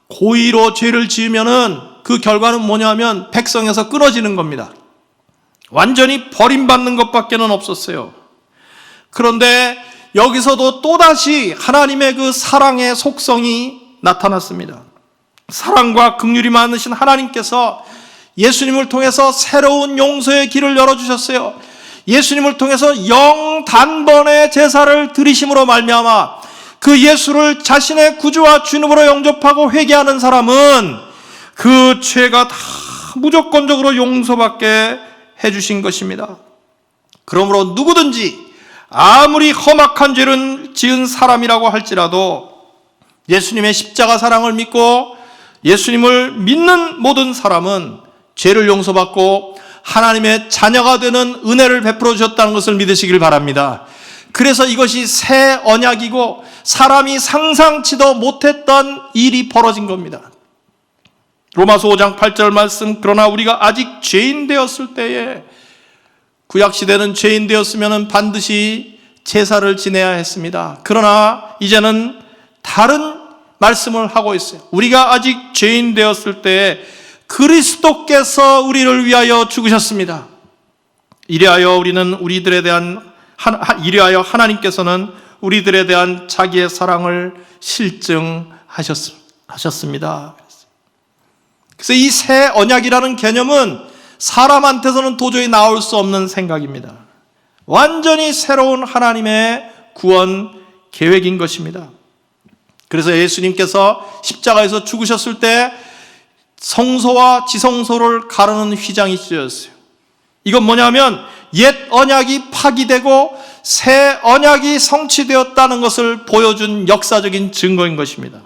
고의로 죄를 지으면은 그 결과는 뭐냐면 백성에서 끊어지는 겁니다. 완전히 버림받는 것밖에는 없었어요. 그런데 여기서도 또다시 하나님의 그 사랑의 속성이 나타났습니다. 사랑과 긍휼이 많으신 하나님께서 예수님을 통해서 새로운 용서의 길을 열어주셨어요. 예수님을 통해서 영단번의 제사를 드리심으로 말미암아 그 예수를 자신의 구주와 주님으로 영접하고 회개하는 사람은 그 죄가 다 무조건적으로 용서받게 해주신 것입니다. 그러므로 누구든지 아무리 험악한 죄를 지은 사람이라고 할지라도 예수님의 십자가 사랑을 믿고 예수님을 믿는 모든 사람은 죄를 용서받고 하나님의 자녀가 되는 은혜를 베풀어 주셨다는 것을 믿으시길 바랍니다. 그래서 이것이 새 언약이고 사람이 상상치도 못했던 일이 벌어진 겁니다. 로마서 5장 8절 말씀, 그러나 우리가 아직 죄인 되었을 때에, 구약시대는 죄인 되었으면 반드시 제사를 지내야 했습니다. 그러나 이제는 다른 말씀을 하고 있어요. 우리가 아직 죄인 되었을 때에 그리스도께서 우리를 위하여 죽으셨습니다. 이리하여 하나님께서는 우리들에 대한 자기의 사랑을 실증하셨습니다. 그래서 이 새 언약이라는 개념은 사람한테서는 도저히 나올 수 없는 생각입니다. 완전히 새로운 하나님의 구원 계획인 것입니다. 그래서 예수님께서 십자가에서 죽으셨을 때 성소와 지성소를 가르는 휘장이 찢어졌어요. 이건 뭐냐면 옛 언약이 파기되고 새 언약이 성취되었다는 것을 보여준 역사적인 증거인 것입니다.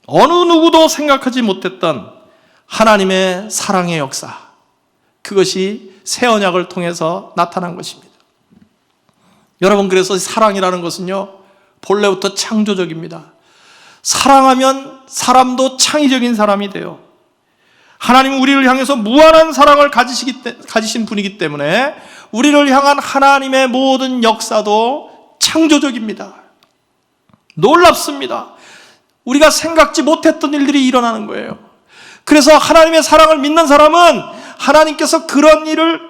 어느 누구도 생각하지 못했던 하나님의 사랑의 역사, 그것이 새 언약을 통해서 나타난 것입니다. 여러분, 그래서 사랑이라는 것은요, 본래부터 창조적입니다. 사랑하면 사람도 창의적인 사람이 돼요. 하나님은 우리를 향해서 무한한 사랑을 가지신 분이기 때문에 우리를 향한 하나님의 모든 역사도 창조적입니다. 놀랍습니다. 우리가 생각지 못했던 일들이 일어나는 거예요. 그래서 하나님의 사랑을 믿는 사람은 하나님께서 그런 일을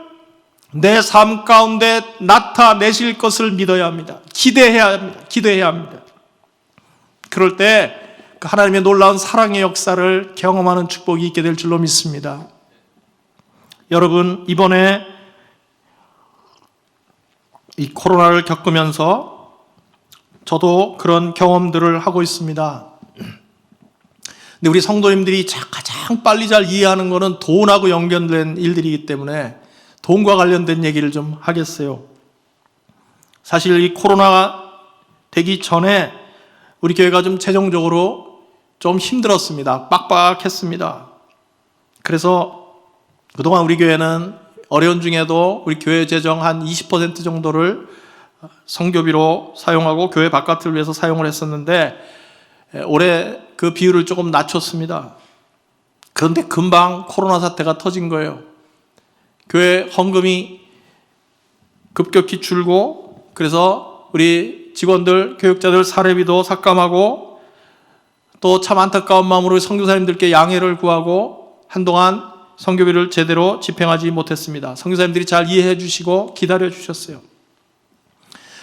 내 삶 가운데 나타내실 것을 믿어야 합니다. 기대해야 합니다. 그럴 때 그 하나님의 놀라운 사랑의 역사를 경험하는 축복이 있게 될 줄로 믿습니다. 여러분, 이번에 이 코로나를 겪으면서 저도 그런 경험들을 하고 있습니다. 근데 우리 성도님들이 가장 빨리 잘 이해하는 것은 돈하고 연결된 일들이기 때문에 돈과 관련된 얘기를 좀 하겠어요. 사실 이 코로나가 되기 전에 우리 교회가 좀 재정적으로 좀 힘들었습니다. 빡빡했습니다. 그래서 그동안 우리 교회는 어려운 중에도 우리 교회 재정 한 20% 정도를 선교비로 사용하고 교회 바깥을 위해서 사용을 했었는데 올해 그 비율을 조금 낮췄습니다. 그런데 금방 코로나 사태가 터진 거예요. 교회 헌금이 급격히 줄고, 그래서 우리 직원들, 교육자들 사례비도 삭감하고, 또 참 안타까운 마음으로 선교사님들께 양해를 구하고 한동안 선교비를 제대로 집행하지 못했습니다. 선교사님들이 잘 이해해 주시고 기다려 주셨어요.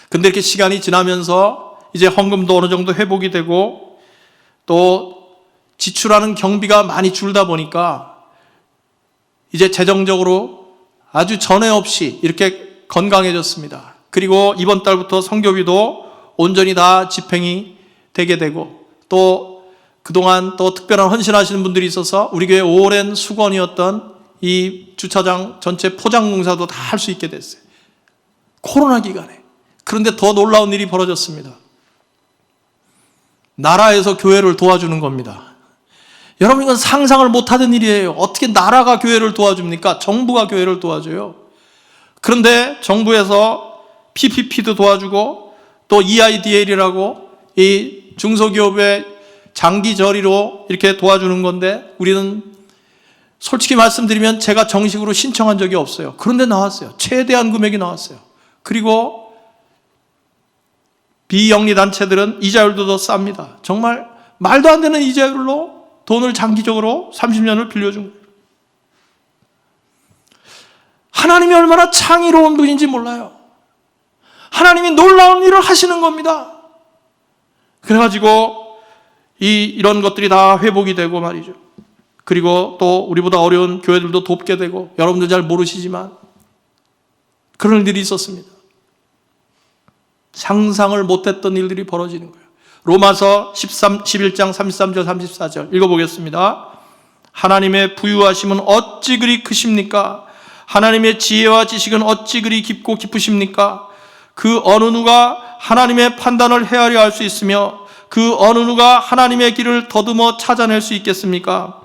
근데 이렇게 시간이 지나면서 이제 헌금도 어느 정도 회복이 되고 또 지출하는 경비가 많이 줄다 보니까 이제 재정적으로 아주 전에 없이 이렇게 건강해졌습니다. 그리고 이번 달부터 선교비도 온전히 다 집행이 되게 되고, 또 그동안 또 특별한 헌신하시는 분들이 있어서 우리 교회 오랜 수건이었던 이 주차장 전체 포장 공사도 다 할 수 있게 됐어요. 코로나 기간에. 그런데 더 놀라운 일이 벌어졌습니다. 나라에서 교회를 도와주는 겁니다. 여러분, 이건 상상을 못하던 일이에요. 어떻게 나라가 교회를 도와줍니까? 정부가 교회를 도와줘요. 그런데 정부에서 PPP도 도와주고 또 EIDL이라고 이 중소기업의 장기 저리로 이렇게 도와주는 건데, 우리는 솔직히 말씀드리면 제가 정식으로 신청한 적이 없어요. 그런데 나왔어요. 최대한 금액이 나왔어요. 그리고 비영리 단체들은 이자율도 더 쌉니다. 정말 말도 안 되는 이자율로 돈을 장기적으로 30년을 빌려준 거예요. 하나님이 얼마나 창의로운 분인지 몰라요. 하나님이 놀라운 일을 하시는 겁니다. 그래가지고 이런 것들이 다 회복이 되고 말이죠. 그리고 또 우리보다 어려운 교회들도 돕게 되고, 여러분들 잘 모르시지만 그런 일들이 있었습니다. 상상을 못했던 일들이 벌어지는 거예요. 로마서 11장 33절 34절 읽어보겠습니다. 하나님의 부유하심은 어찌 그리 크십니까? 하나님의 지혜와 지식은 어찌 그리 깊고 깊으십니까? 그 어느 누가 하나님의 판단을 헤아려 할 수 있으며 그 어느 누가 하나님의 길을 더듬어 찾아낼 수 있겠습니까?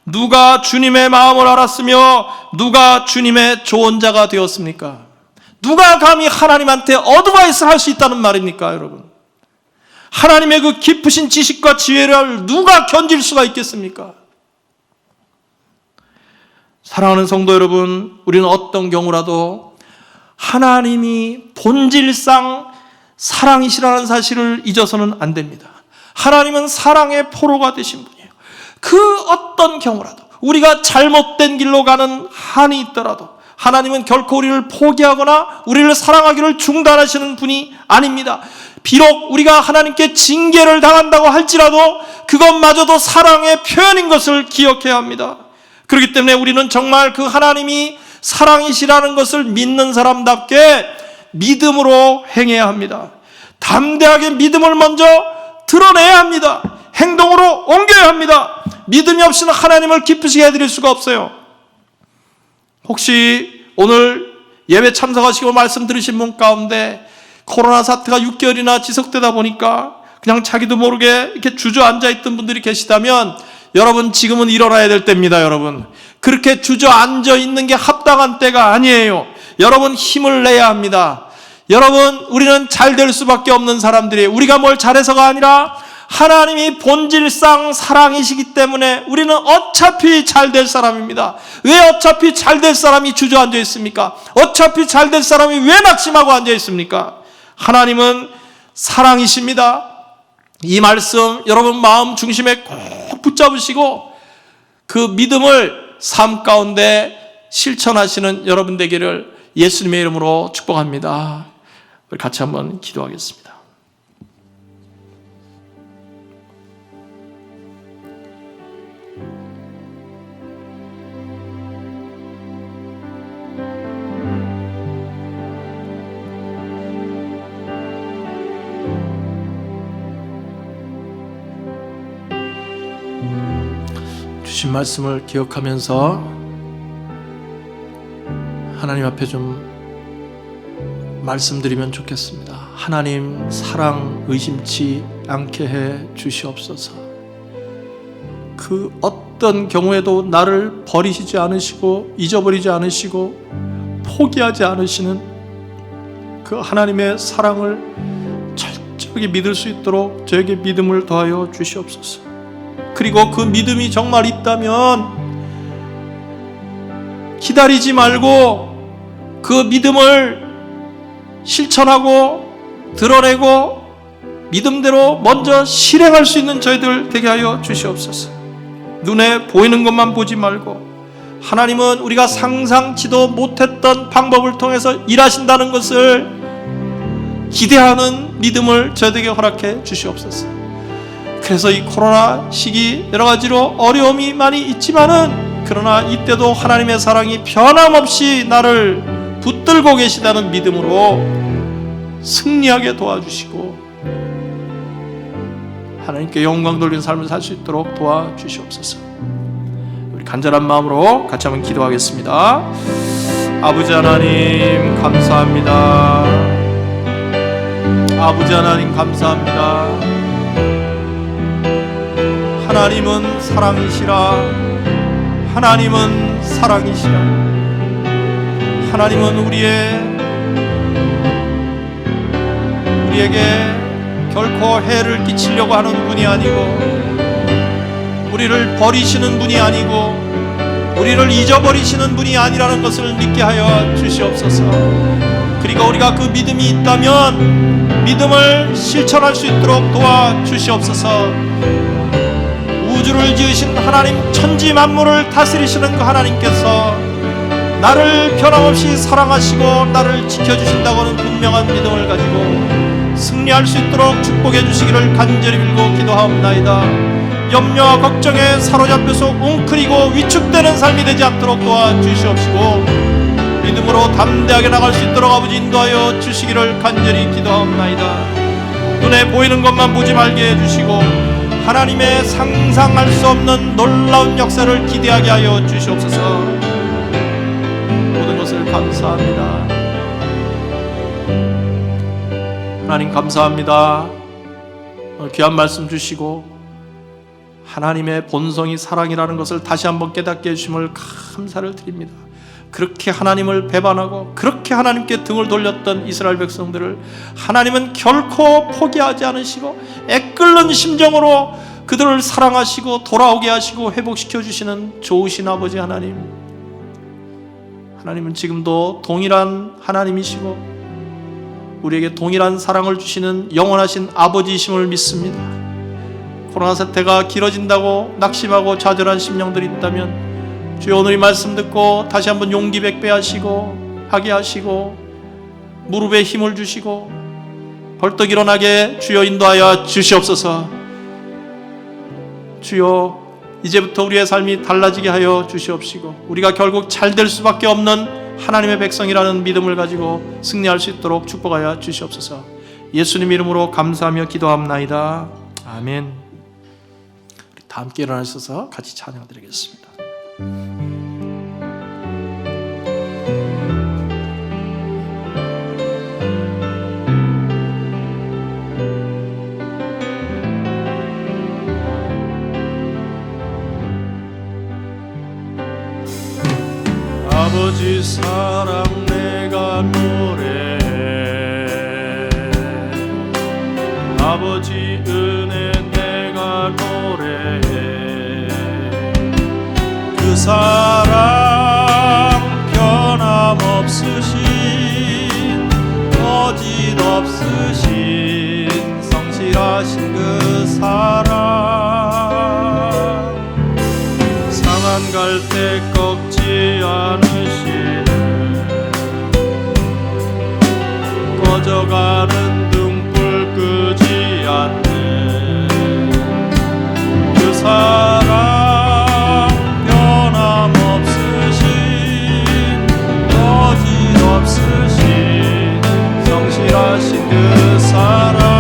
누가 주님의 마음을 알았으며 누가 주님의 조언자가 되었습니까? 누가 감히 하나님한테 어드바이스 할 수 있다는 말입니까, 여러분? 하나님의 그 깊으신 지식과 지혜를 누가 견딜 수가 있겠습니까? 사랑하는 성도 여러분, 우리는 어떤 경우라도 하나님이 본질상 사랑이시라는 사실을 잊어서는 안 됩니다. 하나님은 사랑의 포로가 되신 분이에요. 그 어떤 경우라도 우리가 잘못된 길로 가는 한이 있더라도 하나님은 결코 우리를 포기하거나 우리를 사랑하기를 중단하시는 분이 아닙니다. 비록 우리가 하나님께 징계를 당한다고 할지라도 그것마저도 사랑의 표현인 것을 기억해야 합니다. 그렇기 때문에 우리는 정말 그 하나님이 사랑이시라는 것을 믿는 사람답게 믿음으로 행해야 합니다. 담대하게 믿음을 먼저 드러내야 합니다. 행동으로 옮겨야 합니다. 믿음이 없이는 하나님을 기쁘시게 해드릴 수가 없어요. 혹시 오늘 예배 참석하시고 말씀 들으신 분 가운데 코로나 사태가 6개월이나 지속되다 보니까 그냥 자기도 모르게 이렇게 주저앉아 있던 분들이 계시다면 여러분, 지금은 일어나야 될 때입니다. 여러분, 그렇게 주저앉아 있는 게 합당한 때가 아니에요. 여러분, 힘을 내야 합니다. 여러분, 우리는 잘 될 수밖에 없는 사람들이에요. 우리가 뭘 잘해서가 아니라 하나님이 본질상 사랑이시기 때문에 우리는 어차피 잘 될 사람입니다. 왜 어차피 잘 될 사람이 주저앉아 있습니까? 어차피 잘 될 사람이 왜 낙심하고 앉아 있습니까? 하나님은 사랑이십니다. 이 말씀 여러분 마음 중심에 꼭 붙잡으시고 그 믿음을 삶 가운데 실천하시는 여러분 되기를 예수님의 이름으로 축복합니다. 우리 같이 한번 기도하겠습니다. 주신 말씀을 기억하면서 하나님 앞에 좀 말씀드리면 좋겠습니다. 하나님 사랑 의심치 않게 해 주시옵소서. 그 어떤 경우에도 나를 버리시지 않으시고 잊어버리지 않으시고 포기하지 않으시는 그 하나님의 사랑을 철저하게 믿을 수 있도록 저에게 믿음을 더하여 주시옵소서. 그리고 그 믿음이 정말 있다면 기다리지 말고 그 믿음을 실천하고 드러내고 믿음대로 먼저 실행할 수 있는 저희들 되게 하여 주시옵소서. 눈에 보이는 것만 보지 말고 하나님은 우리가 상상치도 못했던 방법을 통해서 일하신다는 것을 기대하는 믿음을 저희에게 허락해 주시옵소서. 그래서 이 코로나 시기 여러 가지로 어려움이 많이 있지만은 그러나 이때도 하나님의 사랑이 변함없이 나를 붙들고 계시다는 믿음으로 승리하게 도와주시고 하나님께 영광 돌리는 삶을 살 수 있도록 도와주시옵소서. 우리 간절한 마음으로 같이 한번 기도하겠습니다. 아버지 하나님 감사합니다. 아버지 하나님 감사합니다. 하나님은 사랑이시라. 하나님은 사랑이시라. 하나님은 우리에게 결코 해를 끼치려고 하는 분이 아니고 우리를 버리시는 분이 아니고 우리를 잊어버리시는 분이 아니라는 것을 믿게 하여 주시옵소서. 그리고 우리가 그 믿음이 있다면 믿음을 실천할 수 있도록 도와주시옵소서. 우주를 지으신 하나님, 천지 만물을 다스리시는 그 하나님께서 나를 변함없이 사랑하시고 나를 지켜주신다고는 분명한 믿음을 가지고 승리할 수 있도록 축복해 주시기를 간절히 빌고 기도하옵나이다. 염려와 걱정에 사로잡혀서 웅크리고 위축되는 삶이 되지 않도록 도와주시옵시고 믿음으로 담대하게 나갈 수 있도록 아버지 인도하여 주시기를 간절히 기도하옵나이다. 눈에 보이는 것만 보지 말게 해주시고 하나님의 상상할 수 없는 놀라운 역사를 기대하게 하여 주시옵소서. 모든 것을 감사합니다. 하나님 감사합니다. 귀한 말씀 주시고 하나님의 본성이 사랑이라는 것을 다시 한번 깨닫게 해주심을 감사를 드립니다. 그렇게 하나님을 배반하고 그렇게 하나님께 등을 돌렸던 이스라엘 백성들을 하나님은 결코 포기하지 않으시고 애끓는 심정으로 그들을 사랑하시고 돌아오게 하시고 회복시켜 주시는 좋으신 아버지 하나님, 하나님은 지금도 동일한 하나님이시고 우리에게 동일한 사랑을 주시는 영원하신 아버지이심을 믿습니다. 코로나 사태가 길어진다고 낙심하고 좌절한 심령들이 있다면 주여 오늘 이 말씀 듣고 다시 한번 용기 백배하시고 하게 하시고 무릎에 힘을 주시고 벌떡 일어나게 주여 인도하여 주시옵소서. 주여 이제부터 우리의 삶이 달라지게 하여 주시옵시고 우리가 결국 잘 될 수밖에 없는 하나님의 백성이라는 믿음을 가지고 승리할 수 있도록 축복하여 주시옵소서. 예수님 이름으로 감사하며 기도합나이다. 아멘. 우리 다 함께 일어나셔서 같이 찬양드리겠습니다. 아버지 사랑 내가 노래해 아버지 은혜 내가 노래해 그 사랑 변함없으신 거짓없으신 성실하신 그 사랑 상한 갈 때 꺾지 않으시네 꺼져가는 등불 끄지 않네 그 사랑 변함없으신 거짓없으신 성실하신 그 사랑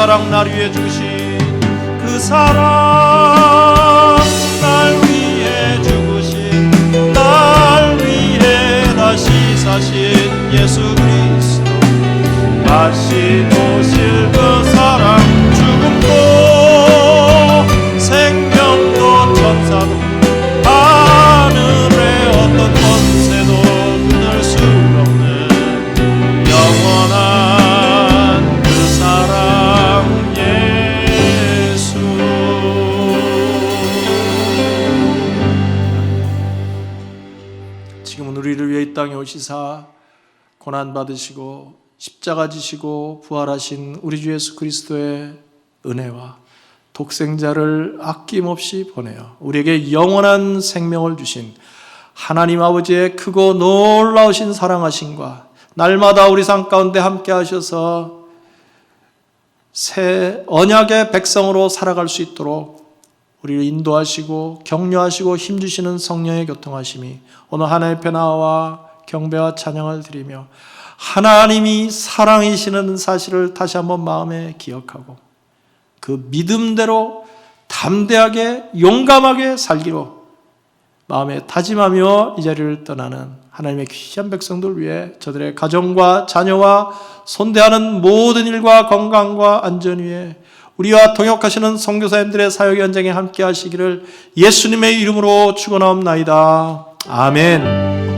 사랑 날 위해 주신 그 사랑 날 위해 죽으신 날 위해 다시 사신 예수 그리스도 다시 오실 그 사랑 죽음도 생명도 천사도 하늘의 어떤 권세도 끊을 수 없는 영원한 그 사랑 지금은 우리를 위해 이 땅에 오시사 고난 받으시고 십자가 지시고 부활하신 우리 주 예수 그리스도의 은혜와 독생자를 아낌없이 보내어 우리에게 영원한 생명을 주신 하나님 아버지의 크고 놀라우신 사랑하심과 날마다 우리 삶 가운데 함께 하셔서 새 언약의 백성으로 살아갈 수 있도록 우리를 인도하시고 격려하시고 힘주시는 성령의 교통하심이 오늘 하나의 변화와 경배와 찬양을 드리며 하나님이 사랑이시는 사실을 다시 한번 마음에 기억하고 그 믿음대로 담대하게 용감하게 살기로 마음에 다짐하며 이 자리를 떠나는 하나님의 귀한 백성들 위해 저들의 가정과 자녀와 손대하는 모든 일과 건강과 안전 위에 우리와 동역하시는 선교사님들의 사역 현장에 함께 하시기를 예수님의 이름으로 축원하옵나이다. 아멘.